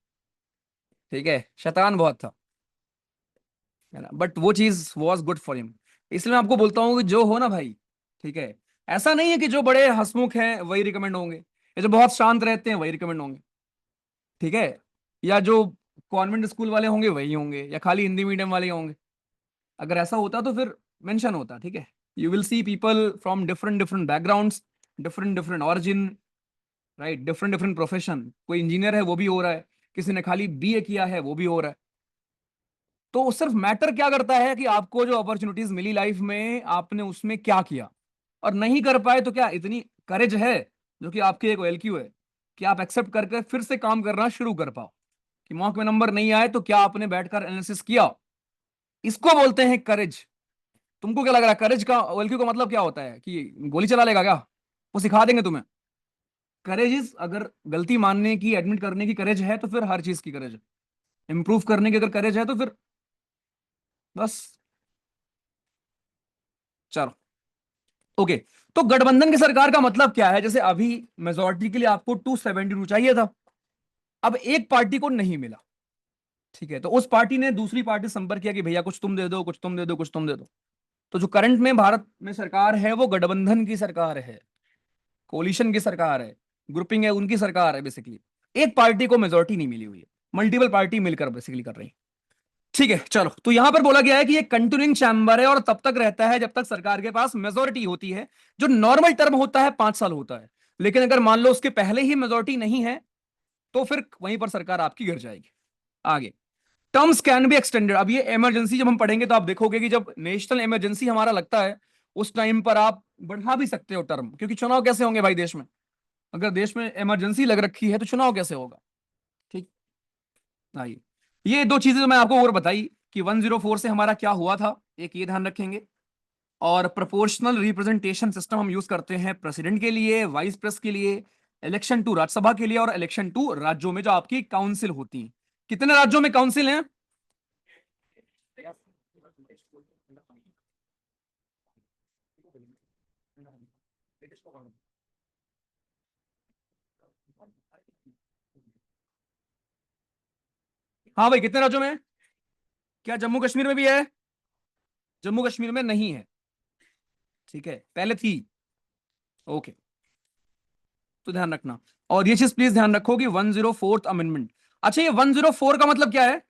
ठीक है, शैतान बहुत था, है ना, बट वो चीज वॉज गुड फॉर हिम। इसलिए मैं आपको बोलता हूँ कि जो हो ना भाई, ठीक है, ऐसा नहीं है कि जो बड़े हंसमुख हैं वही रिकमेंड होंगे, या जो बहुत शांत रहते हैं वही रिकमेंड होंगे, ठीक है, या जो कॉन्वेंट स्कूल वाले होंगे वही होंगे, या खाली हिंदी मीडियम वाले ही होंगे। अगर ऐसा होता तो फिर मेंशन होता, ठीक है। You will see people from different different backgrounds, different different origin, right, different different profession. कोई इंजीनियर है वो भी हो रहा है, किसी ने खाली बीए किया है वो भी हो रहा है। तो सिर्फ मैटर क्या करता है कि आपको जो अपॉर्चुनिटीज मिली लाइफ में आपने उसमें क्या किया, और नहीं कर पाए तो क्या इतनी करेज है, जो कि आपकी एक एलक्यू है, कि आप एक्सेप्ट करके फिर से काम करना शुरू कर पाओ। कि मॉक में नंबर नहीं आए तो क्या आपने बैठकर एनालिसिस किया, इसको बोलते हैं करेज। तुमको क्या लग रहा है करेज का, एलक्यू का मतलब क्या होता है कि गोली चला लेगा क्या? वो सिखा देंगे तुम्हें। करेज इज, अगर गलती मानने की, एडमिट करने की करेज है तो फिर हर चीज की करेज है। इंप्रूव करने की अगर करेज है तो फिर बस। चलो, ओके। तो गठबंधन की सरकार का मतलब क्या है? जैसे अभी मेजोरिटी के लिए आपको 272 चाहिए था, अब एक पार्टी को नहीं मिला, ठीक है, तो उस पार्टी ने दूसरी पार्टी से संपर्क किया कि भैया कुछ तुम दे दो, कुछ तुम दे दो, कुछ तुम दे दो। तो जो करंट में भारत में सरकार है वो गठबंधन की सरकार है, कोलिशन की सरकार है, ग्रुपिंग है, उनकी सरकार है बेसिकली। एक पार्टी को मेजोरिटी नहीं मिली हुई है, मल्टीपल पार्टी मिलकर बेसिकली कर रही है। ठीक है, चलो, तो यहां पर बोला गया है कि ये कंटिन्यूइंग चैम्बर है और तब तक रहता है जब तक सरकार के पास मेजोरिटी होती है। जो नॉर्मल टर्म होता है 5 साल होता है, लेकिन अगर मान लो उसके पहले ही मेजोरिटी नहीं है तो फिर वहीं पर सरकार आपकी गिर जाएगी। आगे, टर्म्स कैन बी एक्सटेंडेड। अब ये इमरजेंसी जब हम पढ़ेंगे तो आप देखोगे कि जब नेशनल इमरजेंसी हमारा लगता है उस टाइम पर आप बढ़ा भी सकते हो टर्म, क्योंकि चुनाव कैसे होंगे भाई देश में? अगर देश में इमरजेंसी लग रखी है तो चुनाव कैसे होगा? ठीक, आइए, ये दो चीजें तो मैं आपको और बताई कि 104 से हमारा क्या हुआ था, एक ये ध्यान रखेंगे। और प्रोपोर्शनल रिप्रेजेंटेशन सिस्टम हम यूज करते हैं प्रेसिडेंट के लिए, वाइस प्रेस के लिए, इलेक्शन टू राज्यसभा के लिए, और इलेक्शन टू राज्यों में जो आपकी काउंसिल होती है। कितने राज्यों में काउंसिल हैं? हाँ भाई, कितने राज्यों में है? क्या जम्मू कश्मीर में भी है? जम्मू कश्मीर में नहीं है, ठीक है, पहले थी। ओके, तो ध्यान रखना। और ये चीज प्लीज ध्यान रखो कि 104th अमेंडमेंट। अच्छा, ये 104 का मतलब क्या है?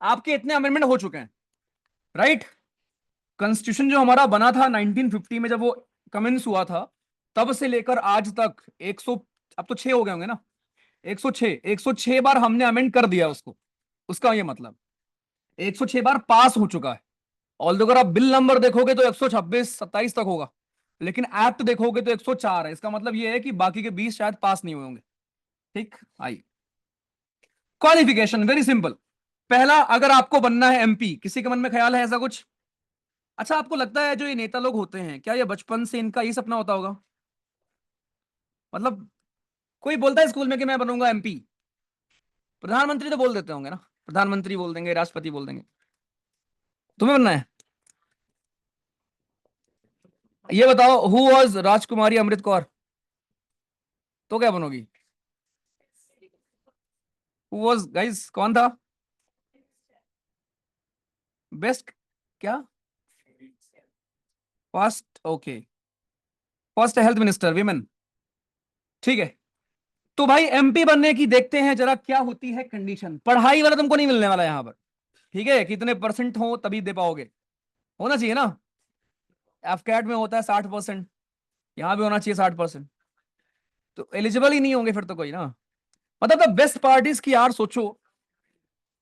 आपके इतने अमेंडमेंट हो चुके हैं, राइट। कॉन्स्टिट्यूशन जो हमारा बना था 1950 में, जब वो कमेंस हुआ था, तब से लेकर आज तक 100, अब तो 6 हो गए होंगे ना, 106, 106 बार हमने अमेंड कर दिया उसको। उसका ये मतलब 106 बार पास हो चुका है। और अगर आप बिल नंबर देखोगे तो 126 27 तक होगा, लेकिन एक्ट देखोगे तो 104 है। इसका मतलब ये है कि बाकी के 20 शायद पास नहीं हुए होंगे। ठीक, आइए, क्वालिफिकेशन वेरी सिंपल। पहला, अगर आपको बनना है एमपी, किसी के मन में ख्याल है ऐसा कुछ? अच्छा, आपको लगता है जो ये नेता लोग होते हैं, क्या ये बचपन से इनका ये सपना होता होगा? मतलब कोई बोलता है स्कूल में कि मैं बनूंगा एमपी? प्रधानमंत्री तो बोल देते होंगे ना, प्रधानमंत्री बोल देंगे, राष्ट्रपति बोल देंगे। तुम्हें बनना है? ये बताओ, हु वाज राजकुमारी अमृत कौर? तो क्या बनोगी? हु वाज, गाइस, कौन था? बेस्ट, क्या? First, okay, first health minister women, ठीक है। तो भाई एमपी बनने की देखते हैं जरा क्या होती है कंडीशन। पढ़ाई वाला तुमको नहीं मिलने वाला यहां पर, ठीक है, कितने परसेंट हो तभी दे पाओगे, होना चाहिए ना। एफकैट में होता है 60%, यहां भी होना चाहिए 60%। तो एलिजिबल ही नहीं होंगे फिर तो कोई ना। मतलब द बेस्ट पार्टीज की यार सोचो।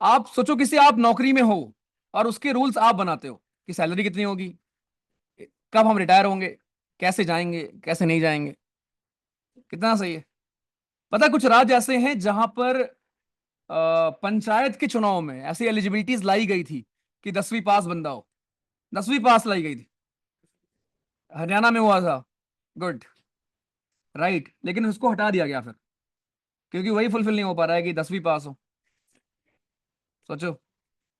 आप सोचो किसी, आप नौकरी में हो और उसके रूल्स आप बनाते हो कि सैलरी कितनी होगी, कब हम रिटायर होंगे, कैसे जाएंगे, कैसे नहीं जाएंगे। कितना सही है। पता है, कुछ राज्य ऐसे हैं जहां पर पंचायत के चुनाव में ऐसी एलिजिबिलिटीज लाई गई थी कि 10वीं पास बंदा हो। 10वीं पास लाई गई थी। हरियाणा में हुआ था। गुड, राइट, लेकिन उसको हटा दिया गया फिर, क्योंकि वही फुलफिल नहीं हो पा रहा है कि 10वीं पास हो। सोचो।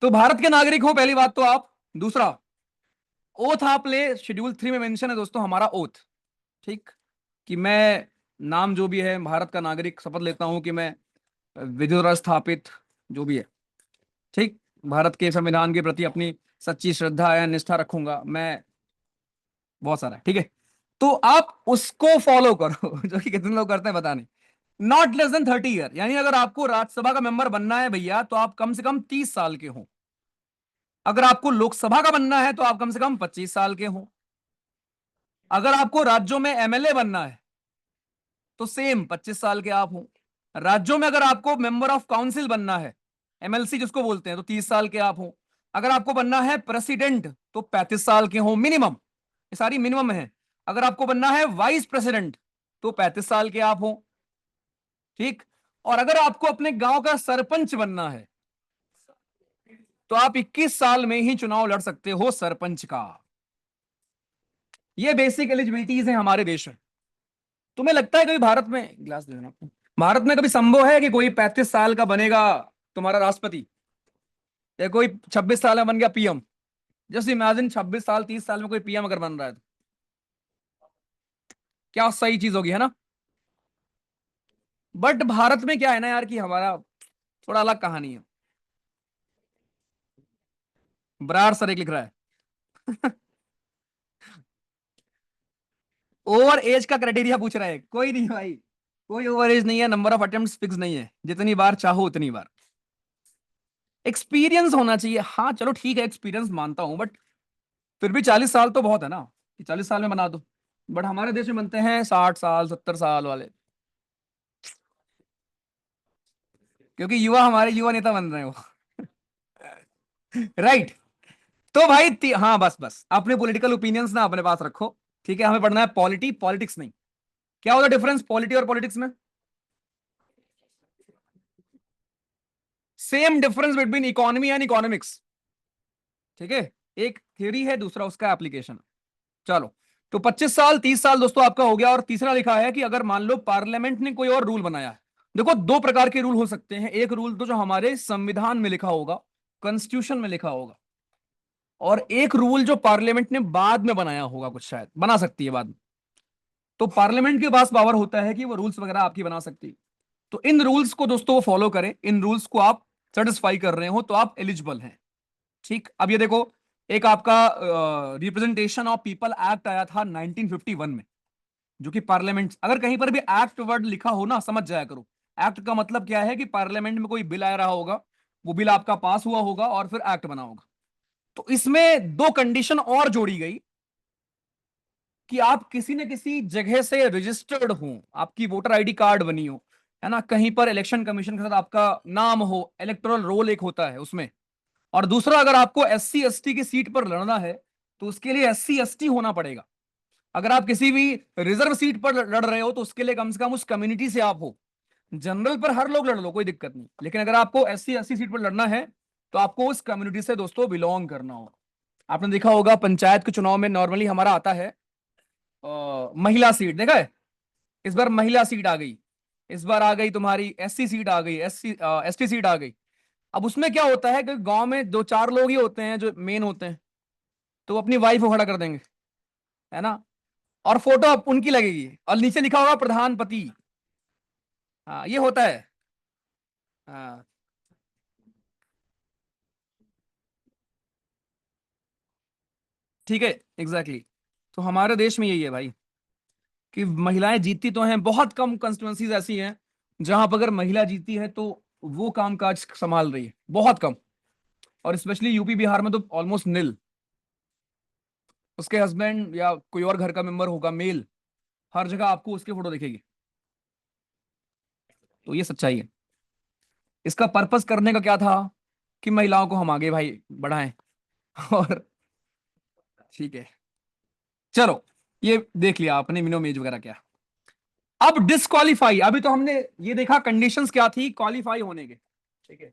तो भारत के नागरिक हो, पहली बात तो आप। दूसरा, ओथ आप ले, शेड्यूल 3 में मेंशन है दोस्तों हमारा ओथ। ठीक, कि मैं, नाम जो भी है, भारत का नागरिक शपथ लेता हूं कि मैं विधि द्वारा स्थापित, जो भी है, ठीक, भारत के संविधान के प्रति अपनी सच्ची श्रद्धा या निष्ठा रखूंगा मैं। बहुत सारा है, ठीक है। तो आप उसको फॉलो करो जो कि कितने लोग करते हैं पता नहीं। नॉट लेस देन 30 ईयर, यानी अगर आपको राज्यसभा का मेंबर बनना है भैया, तो आप कम से कम 30 साल के हो। अगर आपको लोकसभा का बनना है तो आप कम से कम 25 साल के हो। अगर आपको राज्यों में एमएलए बनना है तो सेम 25 साल के आप हो। राज्यों में अगर आपको मेंबर ऑफ काउंसिल बनना है, एमएलसी जिसको बोलते हैं, तो 30 साल के आप हो। अगर आपको बनना है प्रेसिडेंट तो 35 साल के हो मिनिमम, ये सारी मिनिमम है। अगर आपको बनना है वाइस प्रेसिडेंट तो 35 साल के आप हो। ठीक, और अगर आपको अपने गांव का सरपंच बनना है तो आप 21 साल में ही चुनाव लड़ सकते हो सरपंच का। ये बेसिक एलिजिबिलिटीज है हमारे देश में। तुम्हें लगता है कभी भारत में, गिलास दे देना आपको, भारत में कभी संभव है कि कोई 35 साल का बनेगा तुम्हारा राष्ट्रपति, या कोई 26 साल में बन गया पीएम? जस्ट इमेजिन 26 साल 30 साल में कोई पीएम अगर बन रहा है तो क्या सही चीज होगी, है ना। बट भारत में क्या है ना यार, कि हमारा थोड़ा अलग कहानी है। बराड़ सर एक लिख रहा है ओवर एज का क्राइटेरिया पूछ रहा है, कोई नहीं भाई, कोई ओवर एज नहीं है। नंबर ऑफ अटेम्प्ट्स फिक्स नहीं है, जितनी बार चाहो उतनी बार। एक्सपीरियंस होना चाहिए, हाँ चलो ठीक है, एक्सपीरियंस मानता हूं, बट फिर भी 40 साल तो बहुत है ना, कि 40 साल में बना दो। बट हमारे देश में बनते हैं 60 साल 70 साल वाले, क्योंकि युवा हमारे युवा नेता बन रहे हैं वो राइट। तो भाई हाँ, बस बस अपने पॉलिटिकल ओपिनियंस ना अपने पास रखो, ठीक है। हमें पढ़ना है पॉलिटिक्स नहीं। क्या होता है डिफरेंस पॉलिटी और पॉलिटिक्स में? Same difference between economy and economics, ठीक है। एक थ्योरी है, दूसरा उसका एप्लीकेशन। चलो, तो 25 साल 30 साल दोस्तों आपका हो गया। और तीसरा लिखा है कि अगर मान लो पार्लियामेंट ने कोई और रूल बनाया है। देखो, दो प्रकार के रूल हो सकते हैं। एक रूल तो जो हमारे संविधान में लिखा होगा, कॉन्स्टिट्यूशन में लिखा होगा, और एक रूल जो पार्लियामेंट ने बाद में बनाया होगा, कुछ शायद बना सकती है बाद में। तो पार्लियामेंट के पास पावर होता है कि वो रूल्स वगैरह आपकी बना सकती है। तो इन रूल्स को दोस्तों वो फॉलो करें, इन रूल्स को आप सेटिस्फाई कर रहे हो तो आप एलिजिबल हैं। ठीक, अब ये देखो, एक आपका रिप्रेजेंटेशन ऑफ पीपल एक्ट आया था 1951 में, जो कि पार्लियामेंट, अगर कहीं पर भी एक्ट वर्ड लिखा हो ना, समझ जाया करो। एक्ट का मतलब क्या है कि पार्लियामेंट में कोई बिल आ रहा होगा, वो बिल आपका पास हुआ होगा और फिर एक्ट बना होगा। तो इसमें दो कंडीशन और जोड़ी गई, कि आप किसी न किसी जगह से रजिस्टर्ड हो, आपकी वोटर आईडी कार्ड बनी हो, है ना, कहीं पर इलेक्शन कमीशन के साथ आपका नाम हो, इलेक्टोरल रोल एक होता है उसमें। और दूसरा, अगर आपको एससी एसटी की सीट पर लड़ना है तो उसके लिए एससी एसटी होना पड़ेगा। अगर आप किसी भी रिजर्व सीट पर लड़ रहे हो तो उसके लिए कम से कम उस कम्युनिटी से आप हो। जनरल पर हर लोग लड़ लो, कोई दिक्कत नहीं, लेकिन अगर आपको एससी एसटी सीट पर लड़ना है तो आपको उस कम्युनिटी से दोस्तों बिलोंग करना होगा। आपने देखा होगा पंचायत के चुनाव में नॉर्मली हमारा आता है महिला सीट, देखा है? इस बार महिला सीट आ गई, इस बार आ गई तुम्हारी एससी सीट आ गई, एससी एसटी सीट आ गई। अब उसमें क्या होता है कि गांव में दो चार लोग ही होते हैं जो मेन होते हैं, तो वो अपनी वाइफ को खड़ा कर देंगे, है ना, और फोटो अब उनकी लगेगी और नीचे लिखा होगा प्रधानपति। हाँ, ये होता है। हाँ, ठीक है, एग्जैक्टली तो हमारे देश में यही है भाई, कि महिलाएं जीतती तो हैं, बहुत कम कंस्टिट्यूंसीज ऐसी हैं जहां पर अगर महिला जीती है तो वो काम काज संभाल रही है, बहुत कम। और स्पेशली यूपी बिहार में तो ऑलमोस्ट निल। उसके हस्बैंड या कोई और घर का मेंबर होगा मेल, हर जगह आपको उसकी फोटो दिखेगी। तो ये सच्चाई है। इसका पर्पस करने का क्या था, कि महिलाओं को हम आगे भाई बढ़ाएं और ठीक है, चलो, ये देख लिया आपने मिनिमम एज वगैरह क्या। अब डिस्क्वालीफाई, अभी तो हमने ये देखा कंडीशंस क्या थी क्वालिफाई होने के, ठीक है।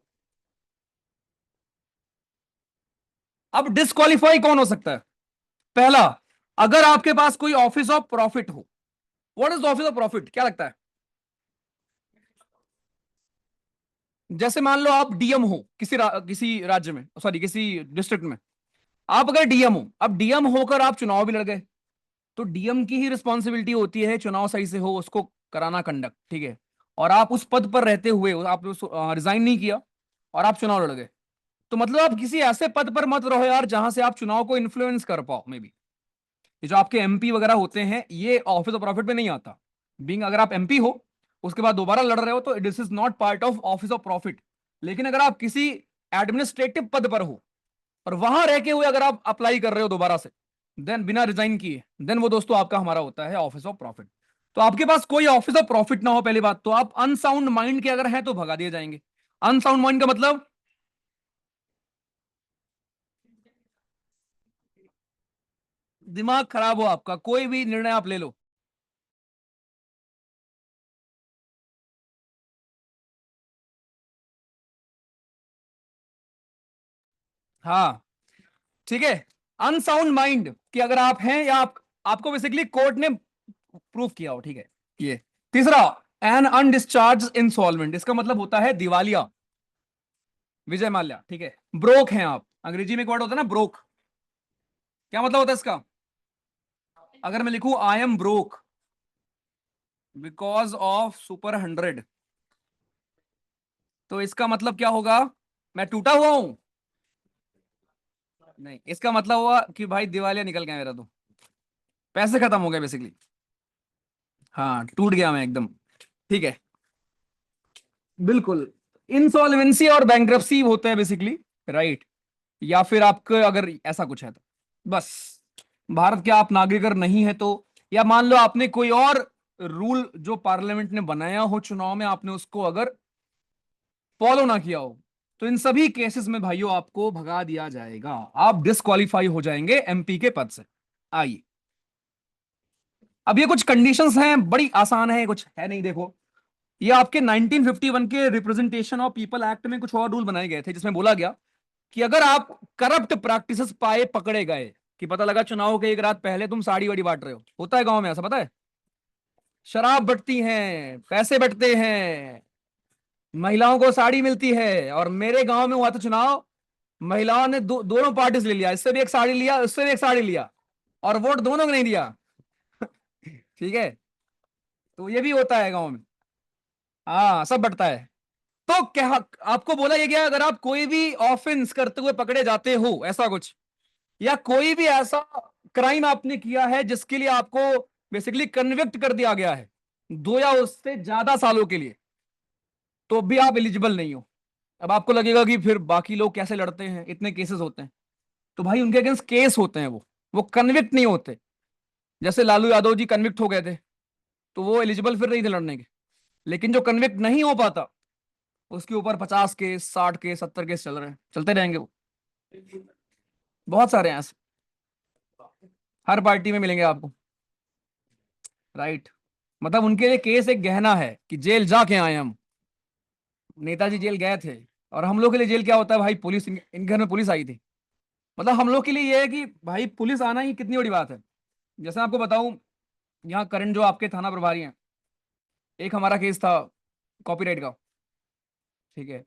अब डिस्क्वालीफाई कौन हो सकता है? पहला, अगर आपके पास कोई ऑफिस ऑफ प्रॉफिट हो, what is the office of profit, क्या लगता है? जैसे मान लो आप डीएम हो किसी राज्य में, सॉरी किसी डिस्ट्रिक्ट में। आप अगर डीएम हो, अब डीएम होकर आप चुनाव भी लड़ गए, तो डीएम की ही रिस्पॉन्सिबिलिटी होती है चुनाव सही से हो उसको कराना, कंडक्ट, ठीक है। और आप उस पद पर रहते हुए आपने रिजाइन नहीं किया और आप चुनाव लड़ गए, तो मतलब आप किसी ऐसे पद पर मत रहो यार जहां से आप चुनाव को इन्फ्लुएंस कर पाओ। मे बी ये जो आपके एमपी वगैरह होते हैं ये ऑफिस ऑफ प्रॉफिट में नहीं आता। बीइंग अगर आप एमपी हो उसके बाद दोबारा लड़ रहे हो तो this is not part of office of profit. लेकिन अगर आप किसी एडमिनिस्ट्रेटिव पद पर हो और वहां रह के हुए अगर आप अप्लाई कर रहे हो दोबारा से, देन बिना रिजाइन किए, देन वो दोस्तों आपका हमारा होता है ऑफिस ऑफ प्रॉफिट। तो आपके पास कोई ऑफिस ऑफ प्रॉफिट ना हो पहली बात तो आप अनसाउंड माइंड के अगर हैं तो भगा दिए जाएंगे। अनसाउंड माइंड का मतलब दिमाग खराब हो आपका, कोई भी निर्णय आप ले लो। हाँ, ठीक है। अनसाउंड माइंड कि अगर आप हैं या आपको बेसिकली कोर्ट ने प्रूफ किया हो, ठीक है। ये तीसरा, एन अनडिस्चार्ज इंसॉल्वेंट, इसका मतलब होता है दिवालिया, विजय माल्या, ठीक है। ब्रोक हैं आप, अंग्रेजी में एक वर्ड होता है ना ब्रोक, क्या मतलब होता है इसका? अगर मैं लिखूं I am broke because of super 100, तो इसका मतलब क्या होगा? मैं टूटा हुआ हूं? नहीं, इसका मतलब हुआ कि भाई दिवालिया निकल गया मेरा, तो पैसे खत्म हो गए बेसिकली। हाँ, टूट गया मैं एकदम, ठीक है। बिल्कुल, इंसॉल्वेंसी और बैंक्रप्सी होते हैं बेसिकली, राइट। या फिर आपको अगर ऐसा कुछ है तो बस भारत के आप नागरिक अगर नहीं है तो, या मान लो आपने कोई और रूल जो पार्लियामेंट ने बनाया हो चुनाव में आपने उसको अगर फॉलो ना किया हो, तो इन सभी केसेस में भाइयों आपको भगा दिया जाएगा, आप डिस्क्वालीफाई हो जाएंगे एमपी के पद से। आइए, अब ये कुछ कंडीशंस हैं, बड़ी आसान है, कुछ है नहीं, देखो। ये आपके 1951 के रिप्रेजेंटेशन ऑफ पीपल एक्ट में कुछ और रूल बनाए गए थे जिसमें बोला गया कि अगर आप करप्ट प्रैक्टिसेस पाए पकड़े गए, कि पता लगा चुनाव के एक रात पहले तुम साड़ी वाड़ी बांट रहे हो, होता है गांव में ऐसा, पता है, शराब बटती हैं, पैसे बटते हैं, महिलाओं को साड़ी मिलती है। और मेरे गांव में हुआ था चुनाव, महिलाओं ने दोनों पार्टी से ले लिया, इससे भी एक साड़ी लिया, उससे भी एक साड़ी लिया, और वोट दोनों को नहीं दिया। ठीक है, तो ये भी होता है गांव में। हाँ, सब बटता है। तो क्या आपको बोला ये गया, अगर आप कोई भी ऑफेंस करते हुए पकड़े जाते हो, ऐसा कुछ, या कोई भी ऐसा क्राइम आपने किया है जिसके लिए आपको बेसिकली कन्विक्ट कर दिया गया है 2 या उससे ज्यादा सालों के लिए, तो भी आप एलिजिबल नहीं हो। अब आपको लगेगा कि फिर बाकी लोग कैसे लड़ते हैं, इतने केसेस होते हैं, तो भाई उनके अगेंस्ट केस होते हैं, वो कन्विक्ट नहीं होते। जैसे लालू यादव जी कन्विक्ट हो गए थे, तो वो एलिजिबल फिर नहीं थे लड़ने के। लेकिन जो कन्विक्ट नहीं हो पाता उसके ऊपर 50 केस, 60 केस, 70 केस चल रहे हैं, चलते रहेंगे वो। बहुत सारे हैं ऐसे, हर पार्टी में मिलेंगे आपको, राइट। मतलब उनके लिए केस एक गहना है कि जेल जाके आए हम, नेताजी जेल गए थे। और हम लोग के लिए जेल क्या होता है भाई? पुलिस, इन घर में पुलिस आई थी। मतलब हम लोग के लिए ये है कि भाई पुलिस आना ही कितनी बड़ी बात है। जैसे आपको बताऊं, यहाँ करंट जो आपके थाना प्रभारी हैं, एक हमारा केस था कॉपीराइट का, ठीक है।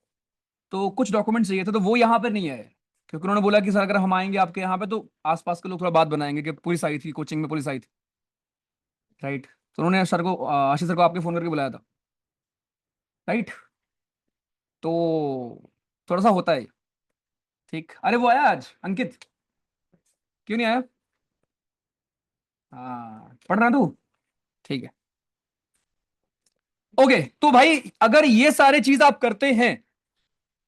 तो कुछ डॉक्यूमेंट चाहिए थे, तो वो यहाँ पे नहीं आए, क्योंकि उन्होंने बोला कि सर अगर हम आएंगे आपके यहाँ पे तो आसपास के लोग थोड़ा बात बनाएंगे कि पुलिस आई थी, कोचिंग में पुलिस आई थी, राइट। तो उन्होंने सर को, आशीष सर को आपके फोन करके बुलाया था, राइट। तो थोड़ा सा होता है, ठीक। अरे वो आया आज अंकित, क्यों नहीं आया? हाँ, पढ़ रहा तू? ठीक है, ओके। तो भाई अगर ये सारे चीज आप करते हैं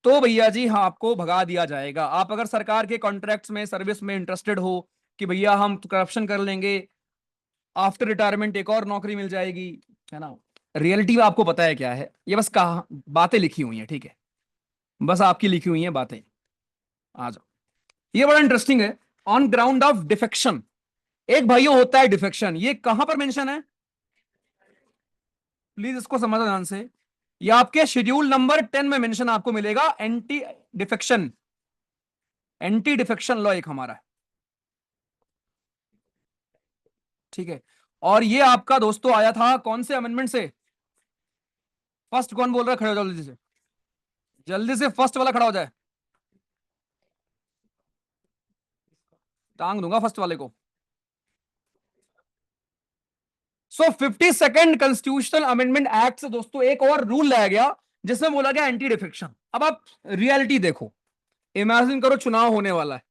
तो भैया जी हाँ, आपको भगा दिया जाएगा। आप अगर सरकार के कॉन्ट्रैक्ट्स में, सर्विस में इंटरेस्टेड हो कि भैया हम करप्शन कर लेंगे, आफ्टर रिटायरमेंट एक और नौकरी मिल जाएगी, है ना, रियलिटी में आपको पता है क्या है, ये बस कहा बातें लिखी हुई हैं, ठीक है, बस आपकी लिखी हुई हैं बातें। आ जाओ, ये बड़ा इंटरेस्टिंग है। ऑन ग्राउंड ऑफ डिफेक्शन, एक भाइयों होता है डिफेक्शन, ये कहां पर मेंशन है? प्लीज इसको समझो ध्यान से। ये आपके शेड्यूल नंबर 10 में मेंशन आपको मिलेगा, anti defection, anti defection law एक हमारा है, ठीक है। और ये आपका दोस्तों आया था कौन से अमेंडमेंट से? फर्स्ट कौन बोल रहा है, खड़े हो जाओ जल्दी से, जल्दी से फर्स्ट वाला खड़ा हो जाए, टांग दूंगा फर्स्ट वाले को। सो 52nd कॉन्स्टिट्यूशनल अमेंडमेंट एक्ट से दोस्तों एक और रूल लाया गया जिसमें बोला गया एंटी डिफेक्शन। अब आप रियलिटी देखो, इमेजिन करो चुनाव होने वाला है,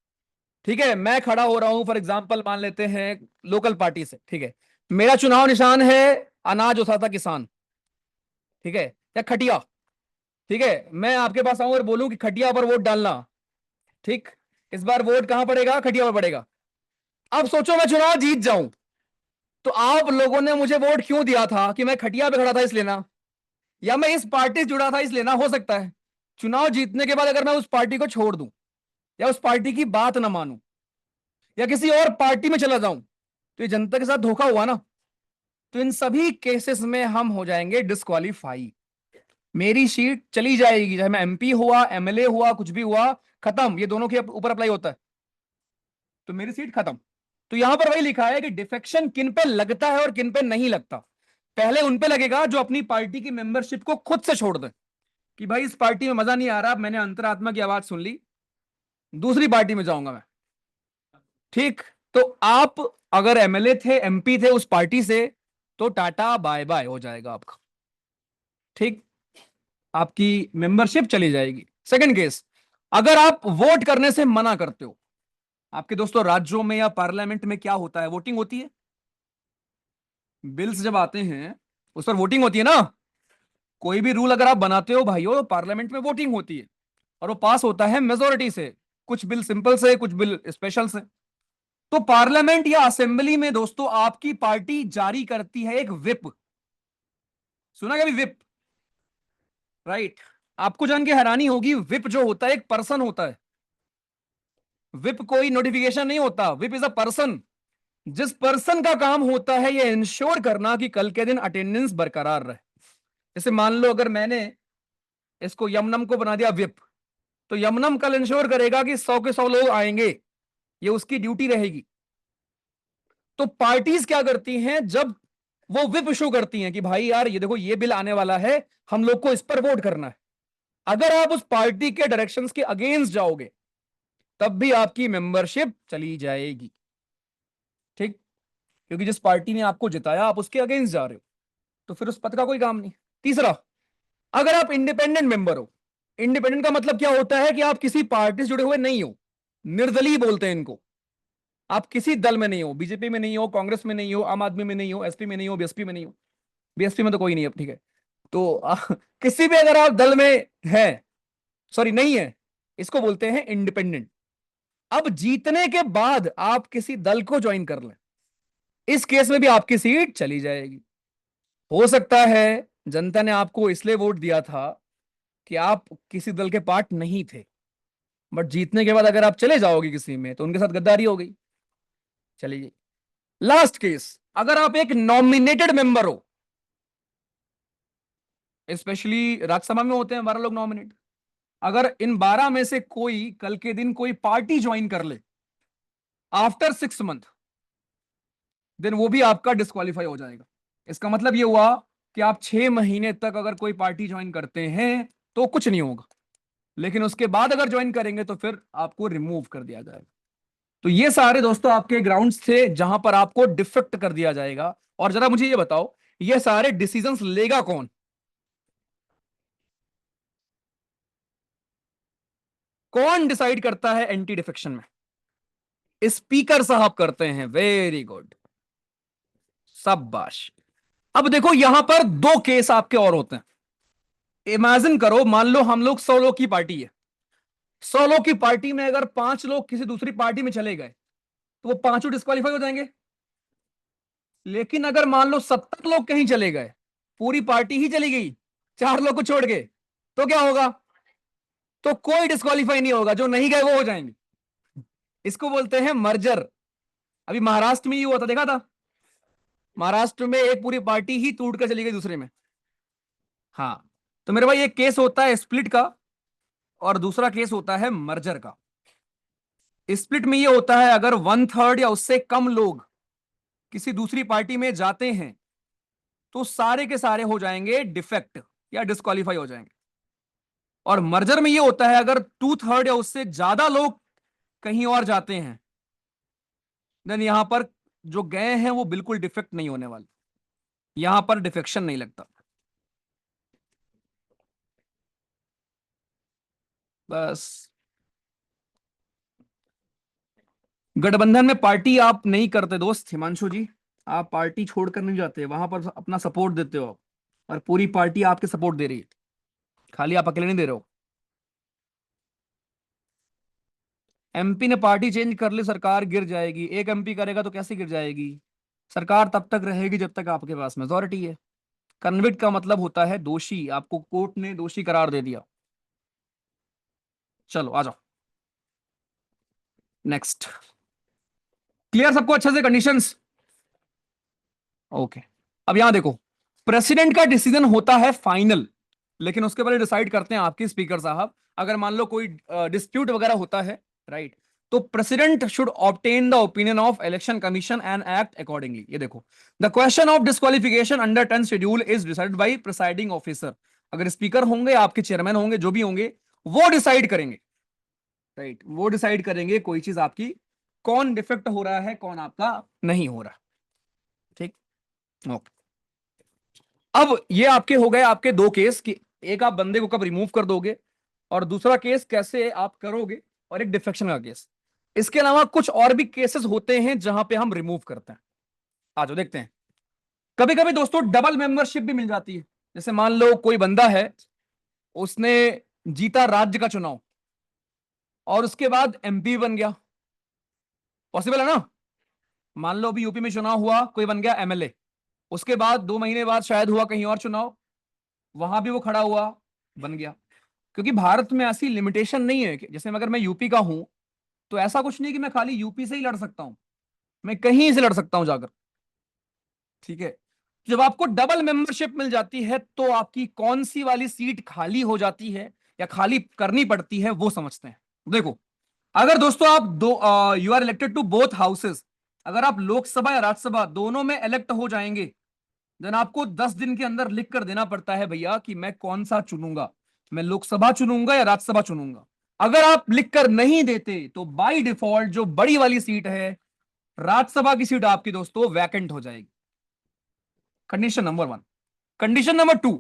ठीक है, मैं खड़ा हो रहा हूं फॉर एग्जांपल, मान लेते हैं लोकल पार्टी से, ठीक है, मेरा चुनाव निशान है अनाज उठाता किसान, ठीक है, या खटिया, ठीक है, मैं आपके पास आऊं और बोलूं कि खटिया पर वोट डालना, ठीक, इस बार वोट कहां पड़ेगा? खटिया पर पड़ेगा। अब सोचो मैं चुनाव जीत जाऊं, तो आप लोगों ने मुझे वोट क्यों दिया था? कि मैं खटिया पे खड़ा था इसलिए ना, या मैं इस पार्टी से जुड़ा था इसलिए ना? हो सकता है चुनाव जीतने के बाद अगर मैं उस पार्टी को छोड़ दूं, या उस पार्टी की बात ना मानूं, या किसी और पार्टी में चला जाऊं, तो ये जनता के साथ धोखा हुआ ना। तो इन सभी केसेस में हम हो जाएंगे डिस्क्वालीफाई, मेरी सीट चली जाएगी, चाहे मैं एमपी हुआ, एमएलए हुआ, कुछ भी हुआ, खत्म। ये दोनों के ऊपर अप्लाई होता है, तो मेरी सीट खत्म। तो यहां पर वही लिखा है कि डिफेक्शन किन पे लगता है और किन पे नहीं लगता। पहले उन पे लगेगा जो अपनी पार्टी की मेंबरशिप को खुद से छोड़ दे, कि भाई इस पार्टी में मजा नहीं आ रहा, मैंने अंतरात्मा की आवाज सुन ली, दूसरी पार्टी में जाऊंगा मैं, ठीक। तो आप अगर एमएलए थे, एमपी थे उस पार्टी से, तो टाटा बाय बाय हो जाएगा आपका, ठीक, आपकी मेंबरशिप चली जाएगी। सेकंड केस, अगर आप वोट करने से मना करते हो, आपके दोस्तों राज्यों में या पार्लियामेंट में क्या होता है? वोटिंग होती है, बिल्स जब आते हैं उस पर वोटिंग होती है ना। कोई भी रूल अगर आप बनाते हो भाइयों, तो पार्लियामेंट में वोटिंग होती है, और वो पास होता है मेजोरिटी से, कुछ बिल सिंपल से, कुछ बिल स्पेशल से। तो पार्लियामेंट या असेंबली में दोस्तों आपकी पार्टी जारी करती है एक विप, सुना क्या? Whip, right. आपको जान के हैरानी होगी, विप जो होता है एक पर्सन होता है, विप कोई नोटिफिकेशन नहीं होता, विप इज अ पर्सन। जिस पर्सन का काम होता है ये इंश्योर करना कि कल के दिन अटेंडेंस बरकरार रहे। जैसे मान लो अगर मैंने इसको यमनम को बना दिया विप, तो यमनम कल इंश्योर करेगा कि 100 के 100 लोग आएंगे, ये उसकी ड्यूटी रहेगी। तो पार्टीज क्या करती हैं, जब वो विप इशू करती हैं कि भाई यार ये देखो ये बिल आने वाला है, हम लोग को इस पर वोट करना है, अगर आप उस पार्टी के डायरेक्शंस के अगेंस्ट जाओगे तब भी आपकी मेंबरशिप चली जाएगी, ठीक, क्योंकि जिस पार्टी ने आपको जिताया आप उसके अगेंस्ट जा रहे हो, तो फिर उस पद का कोई काम नहीं। तीसरा, अगर आप इंडिपेंडेंट मेंबर हो, इंडिपेंडेंट का मतलब क्या होता है कि आप किसी पार्टी से जुड़े हुए नहीं हो, निर्दलीय बोलते हैं इनको, आप किसी दल में नहीं हो, बीजेपी में नहीं हो, कांग्रेस में नहीं हो, आम आदमी में नहीं हो, एसपी में नहीं हो, बीएसपी में नहीं हो, बीएसपी में तो कोई नहीं है, ठीक है, तो किसी भी अगर आप दल में है, सॉरी नहीं है, इसको बोलते हैं इंडिपेंडेंट। अब जीतने के बाद आप किसी दल को ज्वाइन कर लें, इस केस में भी आपकी सीट चली जाएगी। हो सकता है जनता ने आपको इसलिए वोट दिया था कि आप किसी दल के पार्ट नहीं थे, बट जीतने के बाद अगर आप चले जाओगे किसी में, तो उनके साथ गद्दारी हो गई, चलिए। लास्ट केस, अगर आप एक नॉमिनेटेड मेंबर हो, स्पेशली राज्यसभा में होते हैं 12 लोग नॉमिनेट, अगर इन 12 में से कोई कल के दिन कोई पार्टी ज्वाइन कर ले आफ्टर 6 मंथ, देन वो भी आपका डिस्क्वालीफाई हो जाएगा। इसका मतलब ये हुआ कि आप 6 महीने तक अगर कोई पार्टी ज्वाइन करते हैं तो कुछ नहीं होगा, लेकिन उसके बाद अगर ज्वाइन करेंगे तो फिर आपको रिमूव कर दिया जाएगा। तो ये सारे दोस्तों आपके ग्राउंड्स थे जहां पर आपको डिफेक्ट कर दिया जाएगा। और जरा मुझे ये बताओ, ये सारे डिसीजंस लेगा कौन? कौन डिसाइड करता है एंटी डिफेक्शन में? स्पीकर साहब करते हैं, वेरी गुड, शाबाश। अब देखो यहां पर दो केस आपके और होते हैं। इमेजिन करो, मान लो हम लोग 100 लोग की पार्टी है, 100 लोग की पार्टी में अगर 5 लोग किसी दूसरी पार्टी में चले गए, तो वो पांचों डिस्क्वालीफाई हो जाएंगे। लेकिन अगर मान लो 70 लोग कहीं चले गए, पूरी पार्टी ही चली गई 4 लोग को छोड़ के, तो क्या होगा? तो कोई डिस्क्वालीफाई नहीं होगा, जो नहीं गए वो हो जाएंगे। इसको बोलते हैं मर्जर। अभी महाराष्ट्र में ये हुआ था, देखा था? महाराष्ट्र में एक पूरी पार्टी ही टूट कर चली गई दूसरे में। हाँ, तो मेरे भाई एक केस होता है स्प्लिट का, और दूसरा केस होता है मर्जर का। स्प्लिट में ये होता है अगर 1/3 या उससे कम लोग किसी दूसरी पार्टी में जाते हैं तो सारे के सारे हो जाएंगे डिफेक्ट या डिस्क्वालीफाई हो जाएंगे। और मर्जर में ये होता है अगर 2/3 या उससे ज्यादा लोग कहीं और जाते हैं, देन यहां पर जो गए हैं वो बिल्कुल डिफेक्ट नहीं होने वाले, यहां पर डिफेक्शन नहीं लगता। बस गठबंधन में पार्टी आप नहीं करते दोस्त हिमांशु जी, आप पार्टी छोड़कर नहीं जाते, वहां पर अपना सपोर्ट देते हो आप, और पूरी पार्टी आपके सपोर्ट दे रही है, खाली आप अकेले नहीं दे रहे हो। एमपी ने पार्टी चेंज कर ली, सरकार गिर जाएगी। एक एमपी करेगा तो कैसे गिर जाएगी? सरकार तब तक रहेगी जब तक आपके पास मेजोरिटी है। कन्विक्ट का मतलब होता है दोषी, आपको कोर्ट ने दोषी करार दे दिया। चलो आ जाओ नेक्स्ट। क्लियर सबको अच्छे से कंडीशंस? ओके। अब यहां देखो, प्रेसिडेंट का डिसीजन होता है फाइनल, लेकिन उसके पहले डिसाइड करते हैं आपके स्पीकर साहब। अगर मान लो कोई डिस्प्यूट वगैरह होता है, राइट, तो president should obtain the opinion of election commission and act accordingly. ये देखो, the question of disqualification under 10 schedule is decided by presiding officer. अगर स्पीकर होंगे, आपके चेयरमैन होंगे, जो भी होंगे, वो डिसाइड करेंगे, राइट, वो डिसाइड करेंगे कोई चीज आपकी कौन डिफेक्ट हो रहा है, कौन आपका नहीं हो रहा। ठीक, ओके। अब ये आपके हो गए आपके दो केस कि एक आप बंदे को कब रिमूव कर दोगे, और दूसरा केस कैसे आप करोगे, और एक डिफेक्शन का केस। इसके अलावा कुछ और भी केसेस होते हैं जहां पे हम रिमूव करते हैं। आ जाओ देखते हैं। कभी कभी दोस्तों डबल मेंबरशिप भी मिल जाती है। जैसे मान लो कोई बंदा है, उसने जीता राज्य का चुनाव और उसके बाद एमपी बन गया। पॉसिबल है ना? मान लो अभी यूपी में चुनाव हुआ, कोई बन गया एमएलए, उसके बाद 2 महीने बाद शायद हुआ कहीं और चुनाव, वहां भी वो खड़ा हुआ, बन गया। क्योंकि भारत में ऐसी लिमिटेशन नहीं है कि जैसे अगर मैं यूपी का हूं, तो ऐसा कुछ नहीं कि मैं खाली यूपी से ही लड़ सकता हूं, मैं कहीं से लड़ सकता हूं जाकर। ठीक है। जब आपको डबल मेंबरशिप मिल जाती है तो आपकी कौन सी वाली सीट खाली हो जाती है या खाली करनी पड़ती है वो समझते हैं। देखो, अगर दोस्तों आप दो you are elected to both houses, अगर आप लोकसभा या राज्यसभा दोनों में इलेक्ट हो जाएंगे, देन आपको 10 दिन के अंदर लिख कर देना पड़ता है भैया कि मैं कौन सा चुनूंगा, मैं लोकसभा चुनूंगा या राज्यसभा चुनूंगा। अगर आप लिख कर नहीं देते तो बाय डिफॉल्ट जो बड़ी वाली सीट है, राज्यसभा की सीट आपकी दोस्तों वैकेंट हो जाएगी। Condition number 1। कंडीशन नंबर 2,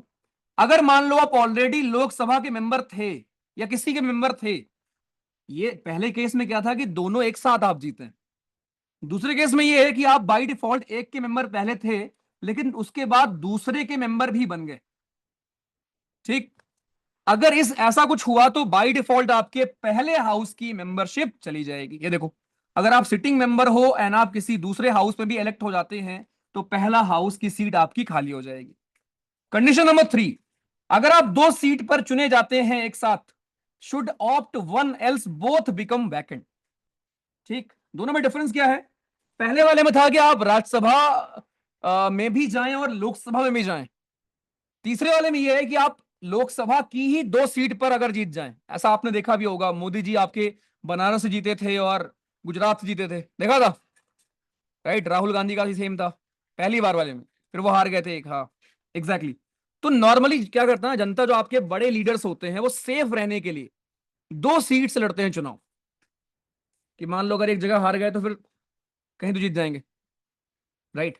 अगर मान लो आप ऑलरेडी लोकसभा के मेंबर थे या किसी के मेंबर थे, ये पहले केस में क्या था कि दोनों एक साथ आप जीते हैं। दूसरे केस में ये है कि आप बाय डिफॉल्ट एक के मेंबर पहले थे, लेकिन उसके बाद दूसरे के मेंबर भी बन गए। ठीक, अगर इस ऐसा कुछ हुआ तो बाय डिफॉल्ट आपके पहले हाउस की मेंबरशिप चली जाएगी। ये देखो, अगर आप सिटिंग मेंबर हो एंड आप किसी दूसरे हाउस में भी इलेक्ट हो जाते हैं तो पहला हाउस की सीट आपकी खाली हो जाएगी। कंडीशन नंबर 3, अगर आप दो सीट पर चुने जाते हैं एक साथ, should opt one else both become vacant. ठीक, दोनों में डिफरेंस क्या है? पहले वाले में था कि आप राज्यसभा में भी जाएं और लोकसभा में भी जाएं। तीसरे वाले में यह है कि आप लोकसभा की ही 2 सीट पर अगर जीत जाएं। ऐसा आपने देखा भी होगा, मोदी जी आपके बनारस से जीते थे और गुजरात से जीते थे, देखा था, राइट। राहुल गांधी का भी सेम था पहली बार वाले में, फिर वो हार गए थे एक। हाँ, एग्जैक्टली। तो नॉर्मली क्या करता है जनता, जो आपके बड़े लीडर्स होते हैं वो सेफ रहने के लिए 2 सीट से लड़ते हैं चुनाव, कि मान लो अगर एक जगह हार गए तो फिर कहीं तो जीत जाएंगे, राइट।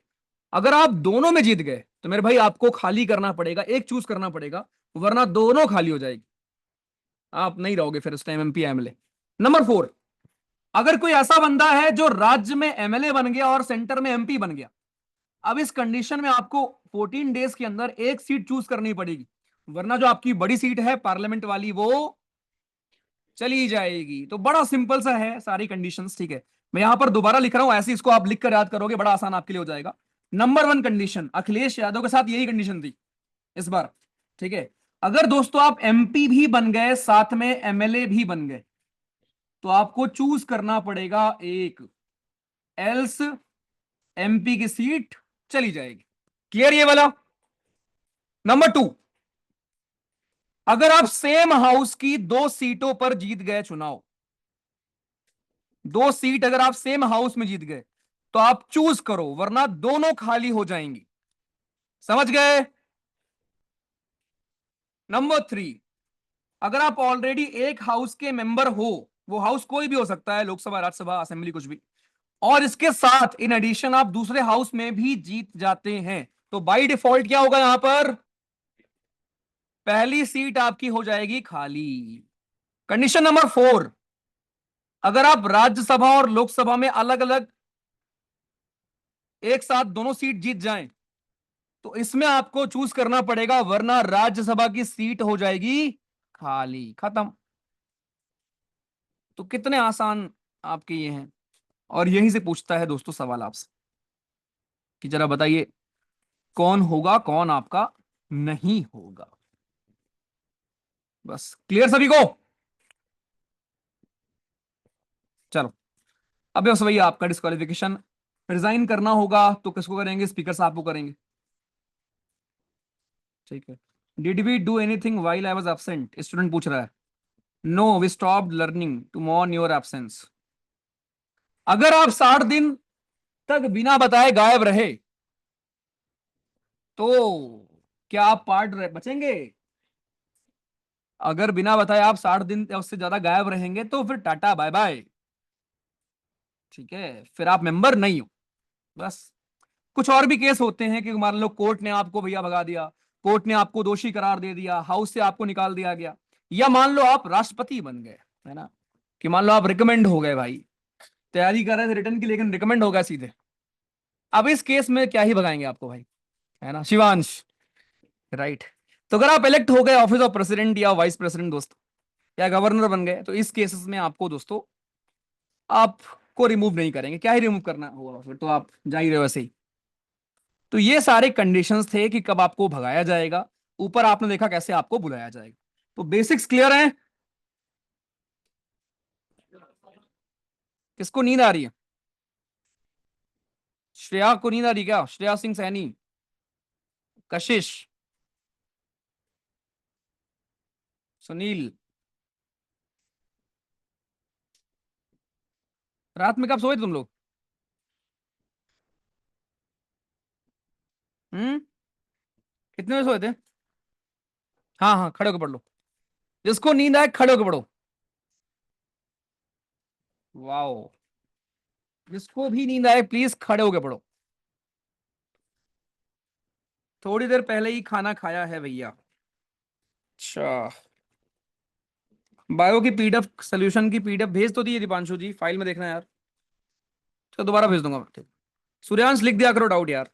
अगर आप दोनों में जीत गए तो मेरे भाई आपको खाली करना पड़ेगा, एक चूज करना पड़ेगा, वरना दोनों खाली हो जाएगी, आप नहीं रहोगे फिर उस टाइम एमपी एमएलए। नंबर 4, अगर कोई ऐसा बंदा है जो राज्य में एमएलए बन गया और सेंटर में एमपी बन गया, अब इस कंडीशन में आपको 14 डेज के अंदर एक सीट चूज करनी पड़ेगी, वरना जो आपकी बड़ी सीट है पार्लियामेंट वाली वो चली जाएगी। तो बड़ा सिंपल सा है सारी कंडीशंस, ठीक है। मैं यहां पर दोबारा लिख रहा हूं, ऐसे इसको आप लिख कर याद करोगे, बड़ा आसान आपके लिए हो जाएगा। नंबर 1 कंडीशन, अखिलेश यादव के साथ यही कंडीशन थी इस बार, ठीक है। अगर दोस्तों आप एमपी भी बन गए साथ में एमएलए भी बन गए, तो आपको चूज करना पड़ेगा एक, एल्स एमपी की सीट चली जाएगी। क्लियर ये वाला? नंबर 2, अगर आप सेम हाउस की 2 सीटों पर जीत गए चुनाव, 2 सीट अगर आप सेम हाउस में जीत गए, तो आप चूज करो, वरना दोनों खाली हो जाएंगी। समझ गए? नंबर 3, अगर आप ऑलरेडी एक हाउस के मेंबर हो, वो हाउस कोई भी हो सकता है, लोकसभा, राज्यसभा, असेंबली, कुछ भी, और इसके साथ इन एडिशन आप दूसरे हाउस में भी जीत जाते हैं, तो बाय डिफॉल्ट क्या होगा यहां पर? पहली सीट आपकी हो जाएगी खाली। कंडीशन नंबर 4, अगर आप राज्यसभा और लोकसभा में अलग अलग एक साथ दोनों सीट जीत जाएं, तो इसमें आपको चूज करना पड़ेगा, वरना राज्यसभा की सीट हो जाएगी खाली। खत्म। तो कितने आसान आपके ये हैं। और यहीं से पूछता है दोस्तों सवाल आपसे कि जरा बताइए, कौन होगा, कौन आपका नहीं होगा। बस क्लियर सभी को? चलो, अब बस वही आपका डिस्क्वालिफिकेशन। रिजाइन करना होगा तो किसको करेंगे? स्पीकर साहब को करेंगे। ठीक है। Did we do anything while I was absent, student पूछ रहा है। No, we stopped learning to mourn your absence. अगर आप 60 दिन तक बिना बताए गायब रहे, तो क्या आप बचेंगे? अगर बिना बताए आप 60 दिन या उससे ज्यादा गायब रहेंगे, तो फिर टाटा बाय बाय। ठीक है, फिर आप मेंबर नहीं हो। बस। कुछ और भी केस होते हैं कि मान लो कोर्ट ने आपको भैया भगा दिया, कोर्ट ने आपको दोषी करार दे दिया, हाउस से आपको निकाल दिया गया, या मान लो आप राष्ट्रपति बन गए, है ना, कि मान लो आप रिकमेंड हो गए भाई, तैयारी कर रहे थे रिटर्न की, लेकिन रिकमेंड हो गया सीधे। अब इस केस में क्या ही भगाएंगे आपको भाई, है ना शिवांश? राइट। तो अगर आप इलेक्ट हो गए ऑफिस ऑफ प्रेसिडेंट या वाइस प्रेसिडेंट दोस्तों, या गवर्नर बन गए, तो इस केसेस में आपको दोस्तों, आपको रिमूव नहीं करेंगे। क्या ही रिमूव करना होगा, फिर तो आप जा ही रहे हो वैसे ही। तो ये सारे कंडीशंस थे कि कब आपको भगाया जाएगा, ऊपर आपने देखा कैसे आपको बुलाया जाएगा। तो बेसिक्स क्लियर हैं? किसको नींद आ रही है? श्रेया को नींद आ रही है क्या? श्रेया सिंह सैनी, कशिश, सुनील। रात में कब सोए थे तुम लोग? हम्म। कितने बजे सोए थे? हाँ हाँ, खड़े होकर पढ़ लो। जिसको नींद आए खड़े होकर पढ़ो। वाओ। जिसको भी नींद आए प्लीज खड़े होकर पढ़ो। थोड़ी देर पहले ही खाना खाया है भैया। अच्छा। बायो की पीडीएफ, सोल्यूशन की पीडीएफ भेज तो दी दीपांशु जी, फाइल में देखना यार। तो दोबारा भेज दूंगा, ठीक। सूर्यांश लिख दिया करो डाउट यार।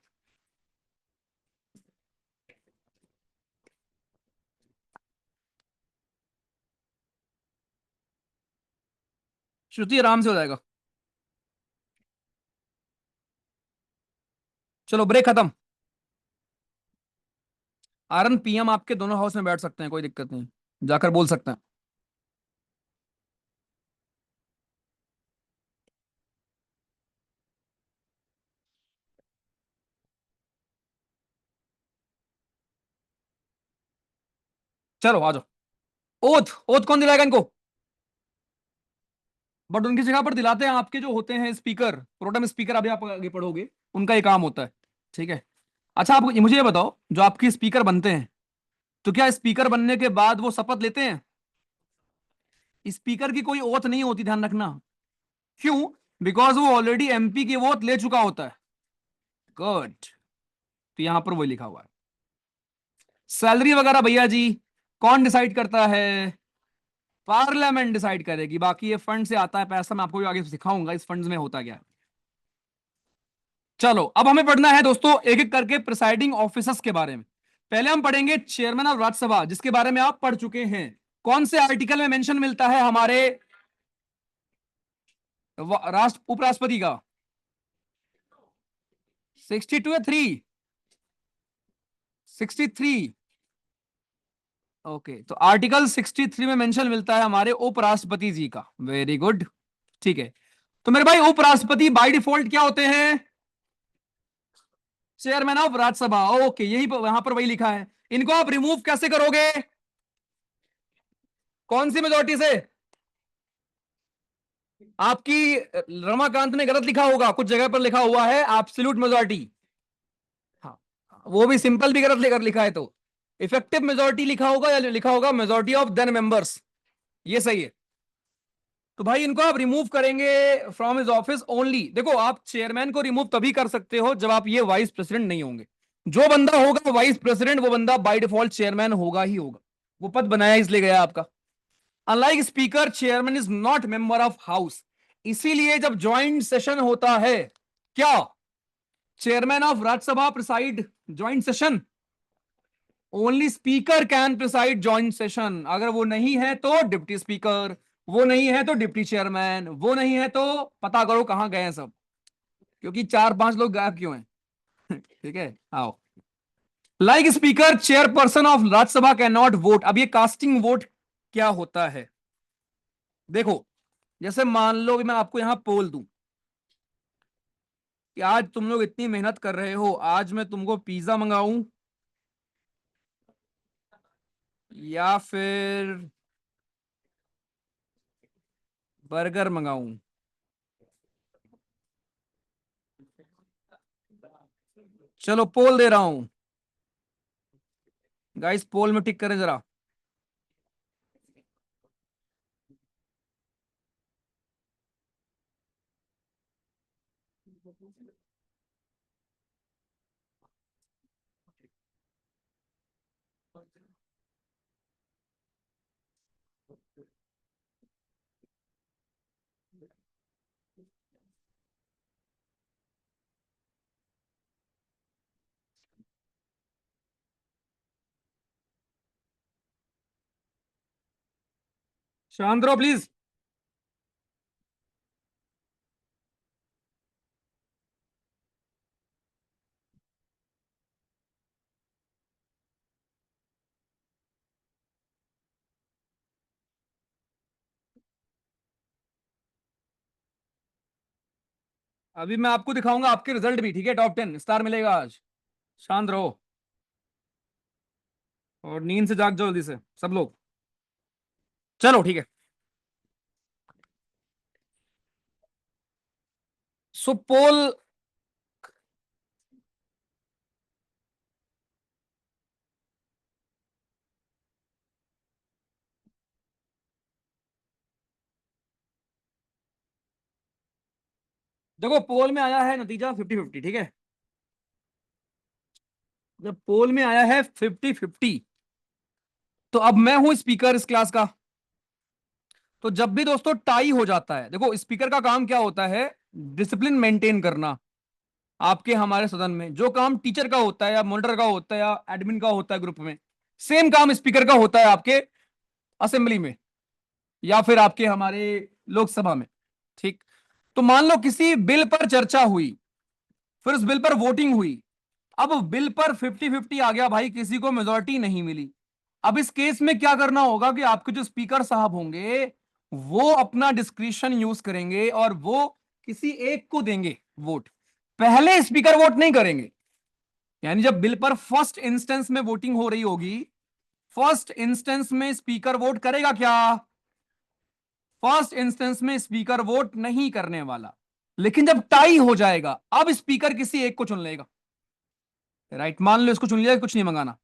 श्रुति आराम से हो जाएगा। चलो ब्रेक खत्म। आरन पीएम आपके दोनों हाउस में बैठ सकते हैं, कोई दिक्कत नहीं, जाकर बोल सकते हैं। चलो आ जाओ। ओथ ओथ कौन दिलाएगा इनको? बट उनकी जगह पर दिलाते हैं आपके जो होते हैं स्पीकर, प्रोटम स्पीकर, अभी आप आगे पढ़ोगे, उनका ही काम होता है। ठीक है। अच्छा, आप मुझे ये बताओ, जो आपके स्पीकर बनते हैं, तो क्या स्पीकर बनने के बाद वो शपथ लेते हैं? स्पीकर की कोई ओथ नहीं होती, ध्यान रखना। क्यों? बिकॉज वो ऑलरेडी एमपी की ओथ ले चुका होता है। गुड। तो यहां पर वही लिखा हुआ है। सैलरी वगैरह भैया जी कौन डिसाइड करता है? पार्लियामेंट डिसाइड करेगी। बाकी ये फंड से आता है पैसा, मैं आपको भी आगे सिखाऊंगा इस फंड्स में होता क्या है। चलो, अब हमें पढ़ना है दोस्तों एक एक करके प्रिसाइडिंग ऑफिसर्स के बारे में। पहले हम पढ़ेंगे चेयरमैन ऑफ राज्यसभा, जिसके बारे में आप पढ़ चुके हैं। कौन से आर्टिकल में मेंशन मिलता है हमारे राष्ट्र उपराष्ट्रपति का? 62 या 3? 63। ओके, तो आर्टिकल 63 में मेंशन मिलता है हमारे उपराष्ट्रपति जी का। Very good. ठीक है। तो मेरे भाई उपराष्ट्रपति बाय डिफॉल्ट क्या होते हैं? Chairman of Rajya Sabha. ओके, यही वहां पर वही लिखा है। इनको आप रिमूव कैसे करोगे? कौन सी मेजोरिटी से? आपकी रमाकांत ने गलत लिखा होगा, कुछ जगह पर लिखा हुआ है एब्सोल्यूट मेजोरिटी। हाँ, वो भी सिंपल भी गलत लेकर लिखा है तो इफेक्टिव मेजोरिटी लिखा होगा या लिखा होगा मेजोरिटी ऑफ देन मेंबर्स, ये सही है। तो भाई इनको आप रिमूव करेंगे फ्रॉम हिज ऑफिस ओनली। देखो आप चेयरमैन को रिमूव तभी कर सकते हो जब आप ये वाइस प्रेसिडेंट नहीं होंगे। जो बंदा होगा वाइस प्रेसिडेंट वो बंदा बाय डिफॉल्ट चेयरमैन होगा ही होगा, वो पद बनाया इसलिए गया आपका। Unlike speaker chairman is not member of house, इसीलिए जब ज्वाइंट सेशन होता है, क्या chairman of Rajya Sabha preside joint session, only speaker can preside joint session. अगर वो नहीं है तो डिप्टी स्पीकर, वो नहीं है तो डिप्टी चेयरमैन, वो नहीं है तो पता करो कहां गए हैं सब, क्योंकि 4-5 लोग गायब क्यों हैं। ठीक है, आओ। Like speaker chairperson of Rajya Sabha can not vote. अब ये कास्टिंग वोट क्या होता है, देखो जैसे मान लो कि मैं आपको यहां पोल दूं कि आज तुम लोग इतनी मेहनत कर रहे हो, आज मैं तुमको पिज्जा मंगाऊं या फिर बर्गर मंगाऊं। चलो पोल दे रहा हूं, गाइस पोल में टिक करें जरा। शांत रहो प्लीज। अभी मैं आपको दिखाऊंगा आपके रिजल्ट भी, ठीक है, टॉप 10 स्टार मिलेगा आज। शांत रहो और नींद से जाग जाओ जल्दी से सब लोग। चलो ठीक है। सो पोल, देखो पोल में आया है नतीजा 50-50, ठीक है। जब पोल में आया है 50-50, तो अब मैं हूं स्पीकर इस क्लास का। तो जब भी दोस्तों टाई हो जाता है, देखो स्पीकर का काम क्या होता है, डिसिप्लिन मेंटेन करना। आपके हमारे सदन में जो काम टीचर का होता है या मॉनिटर का होता है या एडमिन का होता है ग्रुप में, सेम काम स्पीकर का होता है आपके असेंबली में या फिर आपके हमारे लोकसभा में। ठीक, तो मान लो किसी बिल पर चर्चा हुई, फिर उस बिल पर वोटिंग हुई, अब बिल पर 50-50 आ गया भाई, किसी को मेजोरिटी नहीं मिली। अब इस केस में क्या करना होगा कि आपके जो स्पीकर साहब होंगे वो अपना डिस्क्रिशन यूज करेंगे और वो किसी एक को देंगे वोट, पहले स्पीकर वोट नहीं करेंगे। यानी जब बिल पर फर्स्ट इंस्टेंस में वोटिंग हो रही होगी, फर्स्ट इंस्टेंस में स्पीकर वोट करेगा क्या, फर्स्ट इंस्टेंस में स्पीकर वोट नहीं करने वाला। लेकिन जब टाई हो जाएगा अब स्पीकर किसी एक को चुन लेगा, राइट, मान लो इसको चुन लिया, कुछ नहीं मंगाना,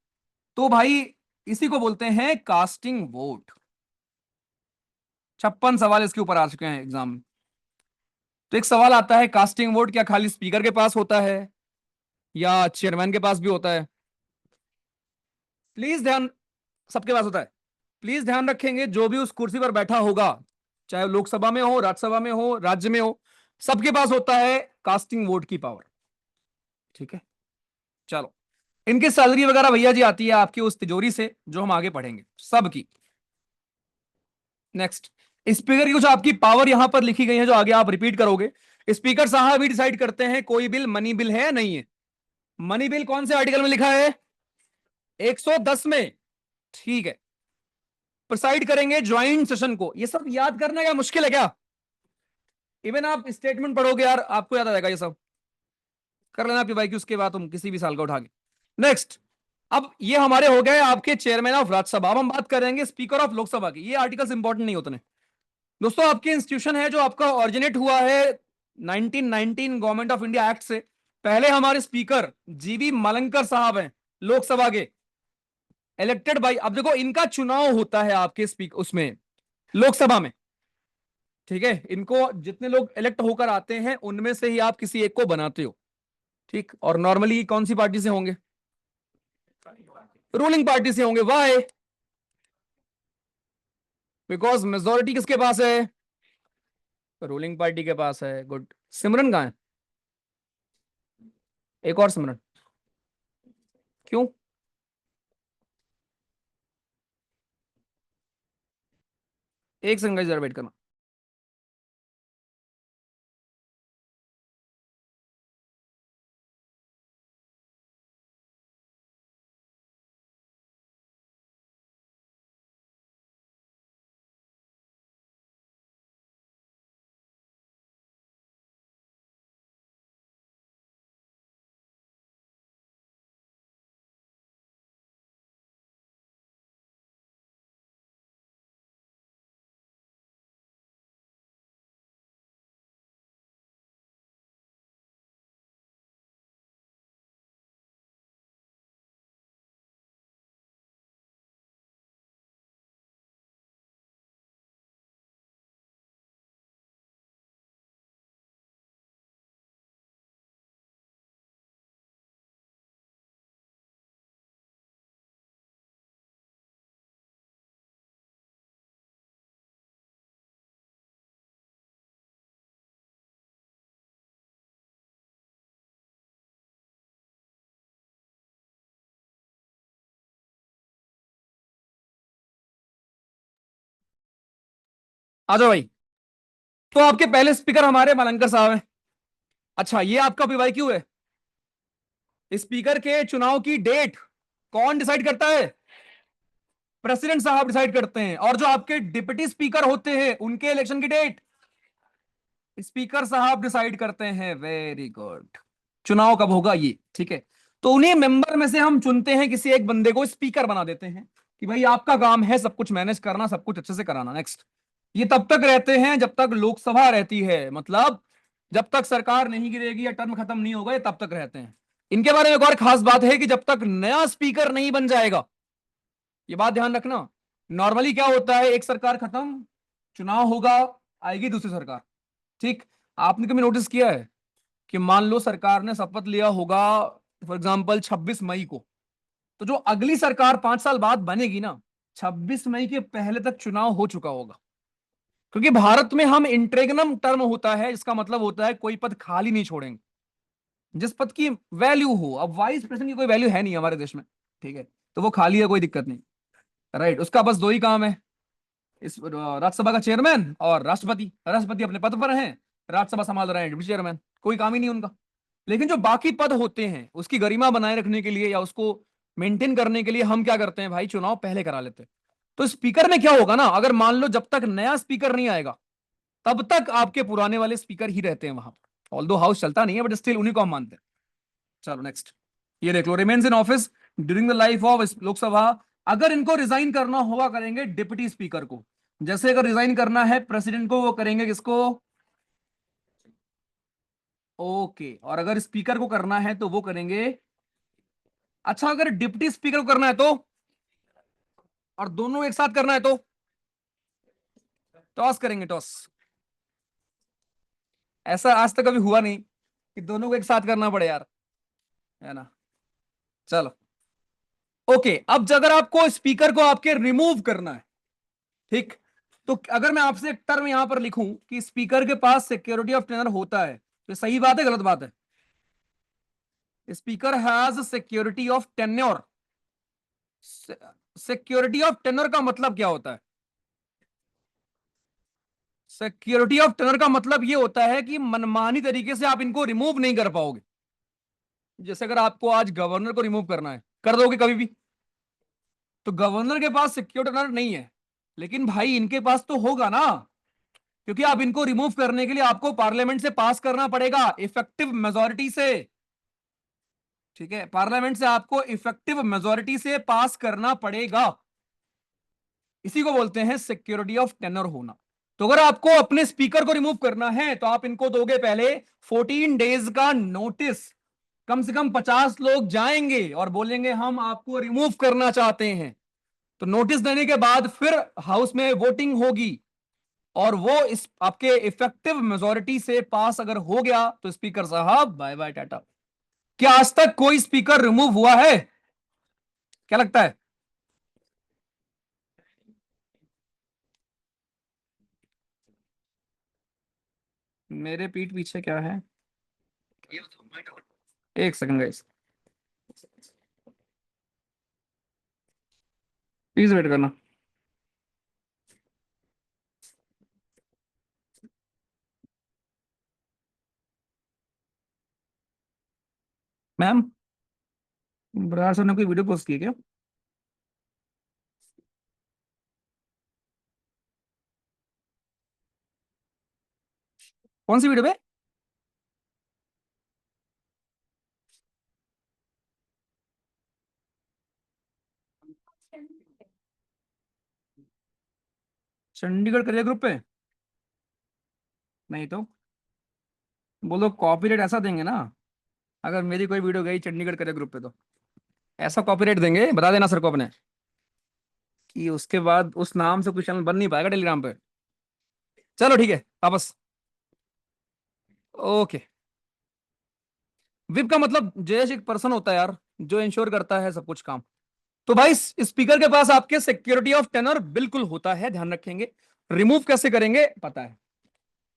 तो भाई इसी को बोलते हैं कास्टिंग वोट। 56 सवाल इसके ऊपर आ चुके हैं एग्जाम में। तो एक सवाल आता है, कास्टिंग वोट क्या खाली स्पीकर के पास होता है या चेयरमैन के पास भी होता है? प्लीज ध्यान, सबके पास होता है। प्लीज ध्यान रखेंगे जो भी उस कुर्सी पर बैठा होगा, चाहे लोकसभा में हो, राज्यसभा में हो, राज्य में हो, सबके पास होता है कास्टिंग वोट की पावर। ठीक है, चलो। इनकी सैलरी वगैरह भैया जी आती है आपकी उस तिजोरी से जो हम आगे पढ़ेंगे सबकी। नेक्स्ट, स्पीकर की कुछ आपकी पावर यहां पर लिखी गई है जो आगे आप रिपीट करोगे। स्पीकर साहब ही डिसाइड करते हैं कोई बिल मनी बिल है या नहीं है। मनी बिल कौन से आर्टिकल में लिखा है? 110 में। ठीक है, प्रिसाइड करेंगे ज्वाइंट सेशन को। ये सब याद करना क्या मुश्किल है क्या? इवन आप स्टेटमेंट पढ़ोगे यार आपको याद आ जाएगा, ये सब कर लेना आपकी बाइक उसके बाद तुम किसी भी साल का उठा के। नेक्स्ट, अब ये हमारे हो गए आपके चेयरमैन ऑफ राज्यसभा। अब हम बात करेंगे स्पीकर ऑफ लोकसभा की। ये आर्टिकल्स इंपॉर्टेंट नहीं होते हैं, दोस्तों आपकी इंस्टीट्यूशन है जो आपका ऑरिजिनेट हुआ है 1919 गवर्नमेंट ऑफ इंडिया एक्ट से। पहले हमारे स्पीकर जीबी मलंकर साहब हैं, लोकसभा के, इलेक्टेड बाई। अब देखो इनका चुनाव होता है आपके स्पीक उसमें, लोकसभा में, ठीक है। इनको जितने लोग इलेक्ट होकर आते हैं उनमें से ही आप किसी एक को बनाते हो, ठीक। और नॉर्मली कौन सी पार्टी से होंगे? रूलिंग पार्टी से होंगे। वाई? बिकॉज मेजोरिटी किसके पास है? रूलिंग पार्टी के पास है। गुड। सिमरन कहाँ है? एक और सिमरन, क्यों? एक सेकंड जरा वेट करना। आ जाओ भाई। तो आपके पहले स्पीकर हमारे मलंकर साहब हैं। अच्छा, ये आपका पीवाई क्यों है? स्पीकर के चुनाव की डेट कौन डिसाइड करता है? प्रेसिडेंट साहब डिसाइड करते हैं। और जो आपके डिप्टी स्पीकर होते हैं उनके इलेक्शन की डेट स्पीकर साहब डिसाइड करते हैं। Very good. चुनाव कब होगा ये, ठीक है। तो उन्हीं मेंबर में से हम चुनते हैं किसी एक बंदे को, स्पीकर बना देते हैं कि भाई आपका काम है सब कुछ मैनेज करना, सब कुछ अच्छे से कराना। नेक्स्ट। ये तब तक रहते हैं जब तक लोकसभा रहती है, मतलब जब तक सरकार नहीं गिरेगी या टर्म खत्म नहीं होगा, ये तब तक रहते हैं। इनके बारे में एक और खास बात है कि जब तक नया स्पीकर नहीं बन जाएगा, ये बात ध्यान रखना। नॉर्मली क्या होता है, एक सरकार खत्म, चुनाव होगा, आएगी दूसरी सरकार, ठीक। आपने कभी नोटिस किया है कि मान लो सरकार ने शपथ लिया होगा फॉर एग्जाम्पल 26 मई को, तो जो अगली सरकार 5 साल बाद बनेगी ना, 26 मई के पहले तक चुनाव हो चुका होगा। क्योंकि भारत में हम इंट्रेगनम टर्म होता है, इसका मतलब होता है कोई पद खाली नहीं छोड़ेंगे जिस पद की वैल्यू हो। अब वाइस प्रेसिडेंट की कोई वैल्यू है नहीं हमारे देश में, ठीक है, तो वो खाली है, कोई दिक्कत नहीं। राइट, उसका बस दो ही काम है, इस राज्यसभा का चेयरमैन और राष्ट्रपति। राष्ट्रपति अपने पद पर हैं, राज्यसभा संभाल रहे हैं डिप्टी चेयरमैन, कोई काम ही नहीं उनका। लेकिन जो बाकी पद होते हैं उसकी गरिमा बनाए रखने के लिए या उसको मेंटेन करने के लिए हम क्या करते हैं भाई, चुनाव पहले करा लेते हैं। तो स्पीकर में क्या होगा ना, अगर मान लो जब तक नया स्पीकर नहीं आएगा तब तक आपके पुराने वाले स्पीकर ही रहते हैं वहां पर। ऑल्दो हाउस चलता नहीं है बट स्टिल उन्हीं को हम मानते हैं। चलो नेक्स्ट। ये देख लो, remains in office during the life of Lok Sabha. अगर इनको रिजाइन करना होगा करेंगे डिप्टी स्पीकर को। जैसे अगर रिजाइन करना है प्रेसिडेंट को, वो करेंगे किसको? ओके। और अगर स्पीकर को करना है तो वो करेंगे। अच्छा, अगर डिप्टी स्पीकर को करना है तो, और दोनों एक साथ करना है तो टॉस करेंगे, टॉस। ऐसा आज तक कभी हुआ नहीं कि दोनों को एक साथ करना पड़े यार, है ना। चलो ओके। अब अगर आपको स्पीकर को आपके रिमूव करना है, ठीक, तो अगर मैं आपसे एक टर्म यहां पर लिखूं कि स्पीकर के पास सिक्योरिटी ऑफ टेनर होता है, तो सही बात है गलत बात है? Speaker has security of tenure. Security of tenure का मतलब क्या होता है? सिक्योरिटी ऑफ टेनर का मतलब ये होता है कि मनमानी तरीके से आप इनको रिमूव नहीं कर पाओगे। जैसे अगर आपको आज गवर्नर को रिमूव करना है, कर दोगे कभी भी? तो गवर्नर के पास सिक्योरिटी टेनर नहीं है, लेकिन भाई इनके पास तो होगा ना, क्योंकि आप इनको रिमूव करने के लिए आपको पार्लियामेंट से पास करना पड़ेगा इफेक्टिव मेजोरिटी से, ठीक है। पार्लियामेंट से आपको इफेक्टिव मेजोरिटी से पास करना पड़ेगा। इसी को बोलते हैं सिक्योरिटी ऑफ टेनर होना। तो अगर आपको अपने स्पीकर को रिमूव करना है तो आप इनको दोगे पहले 14 डेज का नोटिस। कम से कम 50 लोग जाएंगे और बोलेंगे हम आपको रिमूव करना चाहते हैं। तो नोटिस देने के बाद फिर हाउस में वोटिंग होगी और वो इस आपके इफेक्टिव मेजोरिटी से पास अगर हो गया तो स्पीकर साहब बाय बाय टाटा। क्या आज तक कोई स्पीकर रिमूव हुआ है? क्या लगता है? मेरे पीठ पीछे क्या है? एक सेकंड गाइस, प्लीज वेट करना। मैम, बरार सर ने कोई वीडियो पोस्ट की है क्या? कौन सी वीडियो पे? चंडीगढ़ करियर ग्रुप पे? नहीं तो बोलो कॉपीराइट ऐसा देंगे ना, अगर मेरी कोई वीडियो गई चंडीगढ़ करियर ग्रुप पे तो ऐसा कॉपीराइट देंगे, बता देना सर को अपने, कि उसके बाद उस नाम से कुछ चैनल बन नहीं पाएगा टेलीग्राम पे। चलो ठीक है, वापस। ओके। विप का मतलब जयेश एक पर्सन होता है यार, जो इंश्योर करता है सब कुछ काम। तो भाई स्पीकर के पास आपके सिक्योरिटी ऑफ टेनर बिल्कुल होता है, ध्यान रखेंगे। रिमूव कैसे करेंगे पता है?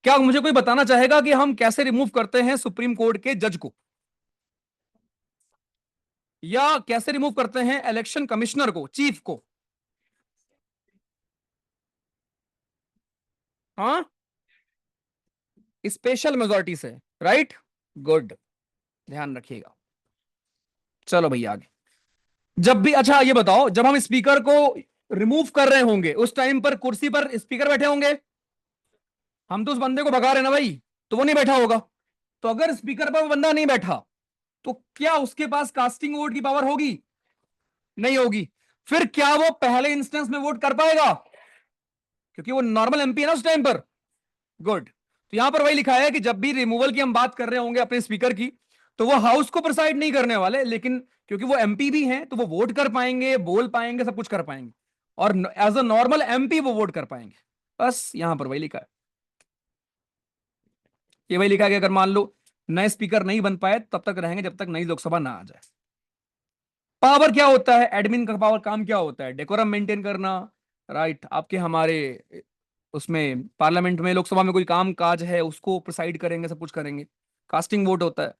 क्या मुझे कोई बताना चाहेगा कि हम कैसे रिमूव करते हैं सुप्रीम कोर्ट के जज को, या कैसे रिमूव करते हैं इलेक्शन कमिश्नर को, चीफ को? हाँ, स्पेशल मेजोरिटी से, राइट। गुड, ध्यान रखिएगा। चलो भैया आगे। जब भी, अच्छा ये बताओ, जब हम स्पीकर को रिमूव कर रहे होंगे उस टाइम पर कुर्सी पर स्पीकर बैठे होंगे? हम तो उस बंदे को भगा रहे हैं ना भाई, तो वो नहीं बैठा होगा। तो अगर स्पीकर पर वो बंदा नहीं बैठा तो क्या उसके पास कास्टिंग वोट की पावर होगी? नहीं होगी। फिर क्या वो पहले इंस्टेंस में वोट कर पाएगा? क्योंकि वो नॉर्मल एमपी है ना उस टाइम पर। गुड। तो यहां पर वही लिखा है कि जब भी रिमूवल की हम बात कर रहे होंगे अपने स्पीकर की, तो वो हाउस को प्रिसाइड नहीं करने वाले, लेकिन क्योंकि वो एमपी भी हैं तो वो वोट कर पाएंगे, बोल पाएंगे, सब कुछ कर पाएंगे, और एज अ नॉर्मल एमपी वो वोट कर पाएंगे। बस यहां पर वही लिखा है। ये वही लिखा है कि अगर मान लो नए स्पीकर नहीं बन पाए तब तक रहेंगे जब तक नई लोकसभा ना आ जाए। पावर क्या होता है? एडमिन का पावर, काम क्या होता है? डेकोरम मेंटेन करना, राइट। आपके हमारे उसमें पार्लियामेंट में, लोकसभा में कोई काम काज है उसको प्रिसाइड करेंगे, सब कुछ करेंगे। कास्टिंग वोट होता है।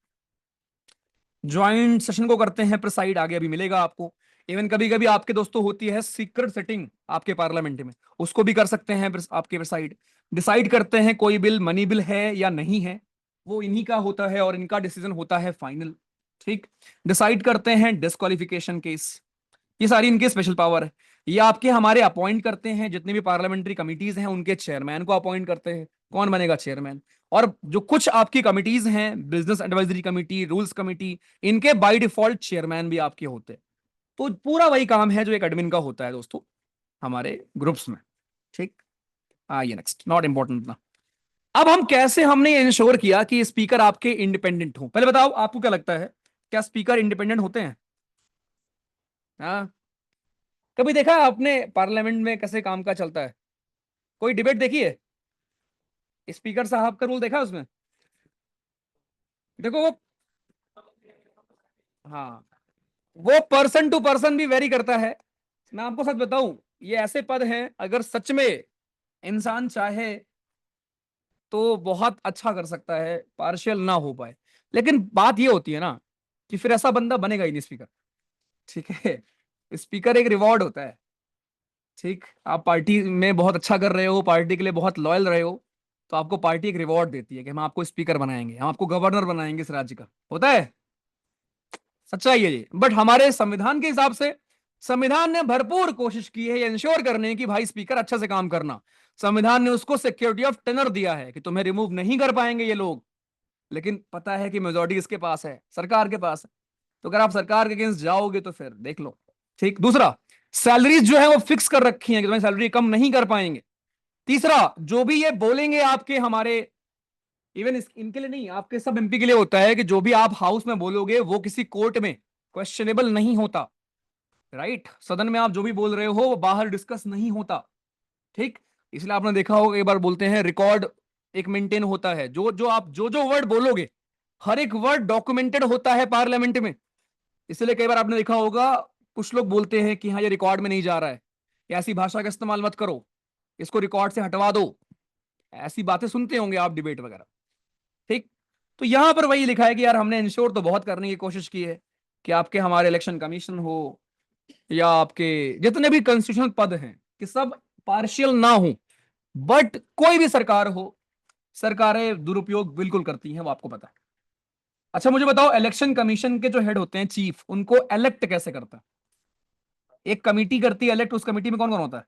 ज्वाइंट सेशन को करते हैं प्रिसाइड, आगे अभी मिलेगा आपको। इवन कभी कभी आपके दोस्तों होती है सीक्रेट सेटिंग आपके पार्लियामेंट में, उसको भी कर सकते हैं आपके प्रिसाइड। डिसाइड करते हैं कोई बिल मनी बिल है या नहीं है, वो इन्हीं का होता है और इनका डिसीजन होता है फाइनल। ठीक। डिसाइड करते हैं डिस्क्वालिफिकेशन केस, ये सारी इनकी स्पेशल पावर है। ये आपके हमारे अपॉइंट करते हैं, जितनी भी पार्लियामेंट्री कमिटीज हैं उनके चेयरमैन को अपॉइंट करते हैं, कौन बनेगा चेयरमैन। और जो कुछ आपकी कमिटीज हैं, business advisory committee, rules committee, इनके बाय डिफॉल्ट चेयरमैन भी आपके होते हैं। तो पूरा वही काम है जो एक एडमिन का होता है दोस्तों हमारे ग्रुप्स में। ठीक। आइए नेक्स्ट, नॉट इंपॉर्टेंट ना। अब हम कैसे, हमने इंश्योर किया कि स्पीकर आपके इंडिपेंडेंट हो? पहले बताओ आपको क्या लगता है, क्या स्पीकर इंडिपेंडेंट होते हैं? हाँ। कभी देखा है आपने पार्लियामेंट में कैसे काम का चलता है? कोई डिबेट देखी है? स्पीकर साहब का रूल देखा है उसमें? देखो वो, हाँ, वो पर्सन टू पर्सन भी वेरी करता है। मैं आपको सच बताऊं, ये ऐसे पद हैं अगर सच में इंसान चाहे तो बहुत अच्छा कर सकता है, पार्शियल ना हो पाए। लेकिन बात ये होती है ना कि फिर ऐसा बंदा बनेगा ही नहीं स्पीकर। ठीक है। स्पीकर एक रिवॉर्ड होता है। ठीक, आप पार्टी में बहुत अच्छा कर रहे हो, पार्टी के लिए बहुत लॉयल रहे हो, तो आपको पार्टी एक रिवॉर्ड देती है कि हम आपको स्पीकर बनाएंगे, हम आपको गवर्नर बनाएंगे इस राज्य का, होता है। सच्चाई है ये। बट हमारे संविधान के हिसाब से संविधान ने भरपूर कोशिश की है इंश्योर करने की भाई स्पीकर अच्छे से काम करना। संविधान ने उसको सिक्योरिटी ऑफ टेनर दिया है कि तुम्हें रिमूव नहीं कर पाएंगे ये लोग। लेकिन पता है कि मेजोरिटी इसके पास है, सरकार के पास है। तो अगर आप सरकार के अगेंस्ट जाओगे तो फिर देख लो। ठीक। दूसरा, सैलरीज जो है वो फिक्स कर रखी है कि तुम्हारी सैलरी कम नहीं कर पाएंगे। तीसरा, जो भी ये बोलेंगे आपके हमारे, इवन इनके लिए नहीं, आपके सब एमपी के लिए होता है कि जो भी आप हाउस में बोलोगे वो किसी कोर्ट में क्वेश्चनेबल नहीं होता। राइट, सदन में आप जो भी बोल रहे हो वो बाहर डिस्कस नहीं होता। ठीक, इसलिए आपने देखा होगा एक बार बोलते हैं रिकॉर्ड एक मेंटेन होता है, जो जो आप जो जो वर्ड बोलोगे हर एक वर्ड डॉक्यूमेंटेड होता है पार्लियामेंट में। इसलिए कई बार आपने देखा होगा कुछ लोग बोलते हैं कि हाँ ये रिकॉर्ड में नहीं जा रहा है, या ऐसी भाषा का इस्तेमाल मत करो, इसको रिकॉर्ड से हटवा दो, ऐसी बातें सुनते होंगे आप डिबेट वगैरह। ठीक, तो यहां पर वही लिखा है कि यार हमने इंश्योर तो बहुत करने की कोशिश की है कि आपके हमारे इलेक्शन कमीशन हो या आपके जितने भी कॉन्स्टिट्यूशनल पद हैं कि सब पार्शियल ना हो, बट कोई भी सरकार हो, सरकारें दुरुपयोग बिल्कुल करती हैं, वो आपको पता है। अच्छा मुझे बताओ, इलेक्शन कमीशन के जो हेड होते हैं चीफ, उनको इलेक्ट कैसे करता है? एक कमिटी करती है इलेक्ट, उस कमिटी में कौन कौन होता है?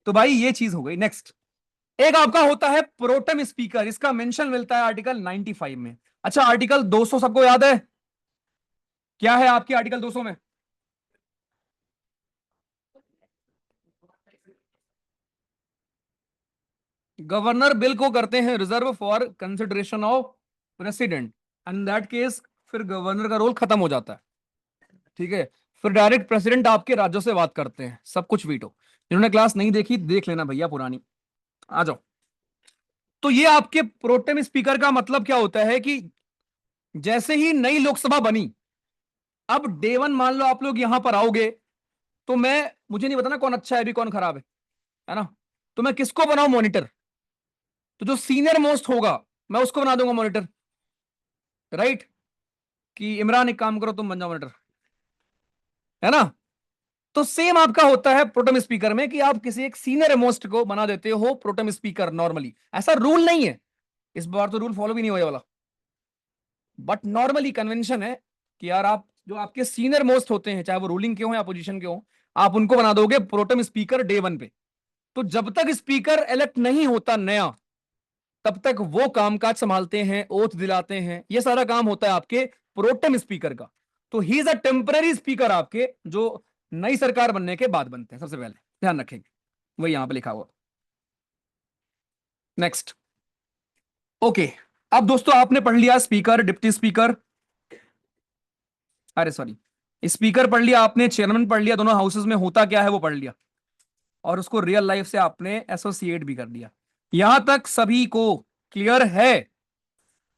तो भाई ये चीज हो गई। नेक्स्ट, एक आपका होता है प्रोटेम स्पीकर, इसका मेंशन मिलता है आर्टिकल 95 में। अच्छा, आर्टिकल 200 सबको याद है? क्या है आपके आर्टिकल 200 में? गवर्नर बिल को करते हैं reserve for consideration of president, and that case फिर गवर्नर का रोल खत्म हो जाता है। ठीक है, फिर डायरेक्ट प्रेसिडेंट आपके राज्यों से बात करते हैं, सब कुछ वीटो। जिन्होंने क्लास नहीं देखी देख लेना भैया पुरानी, आ जाओ। तो ये आपके प्रोटेम स्पीकर का मतलब क्या होता है कि जैसे ही नई लोकसभा बनी, अब डे वन मान लो आप लोग यहां पर आओगे, तो मैं, मुझे नहीं बताना कौन अच्छा है अभी कौन खराब है ना, तो मैं किसको बनाऊं मॉनिटर? तो जो सीनियर मोस्ट होगा मैं उसको बना दूंगा मॉनिटर। राइट, कि इमरान एक काम करो तुम बन जाओ मॉनिटर, है ना? तो सेम आपका होता है प्रोटेम स्पीकर में कि आप किसी एक सीनियर मोस्ट को बना देते हो प्रोटेम स्पीकर। नॉर्मली ऐसा रूल नहीं है, इस बार तो रूल फॉलो भी नहीं होने वाला, बट नॉर्मली कन्वेंशन है कि यार आप जो आपके सीनियर मोस्ट होते हैं, चाहे वो रूलिंग के हो या अपोजिशन के हो, आप उनको बना दोगे प्रोटेम स्पीकर डे वन पे। तो जब तक स्पीकर इलेक्ट नहीं होता नया, तब तक वो कामकाज संभालते हैं, ओथ दिलाते हैं, ये सारा काम होता है आपके प्रोटेम स्पीकर का। तो he is a temporary speaker आपके, जो नई सरकार बनने के बाद बनते हैं सबसे पहले, ध्यान रखेंगे, वही यहां पे लिखा हुआ। Next, okay. अब दोस्तों आपने पढ़ लिया स्पीकर, डिप्टी स्पीकर, अरे सॉरी, स्पीकर पढ़ लिया आपने, चेयरमैन पढ़ लिया, दोनों हाउसेस में होता क्या है वो पढ़ लिया, और उसको रियल लाइफ से आपने एसोसिएट भी कर लिया। यहां तक सभी को क्लियर है?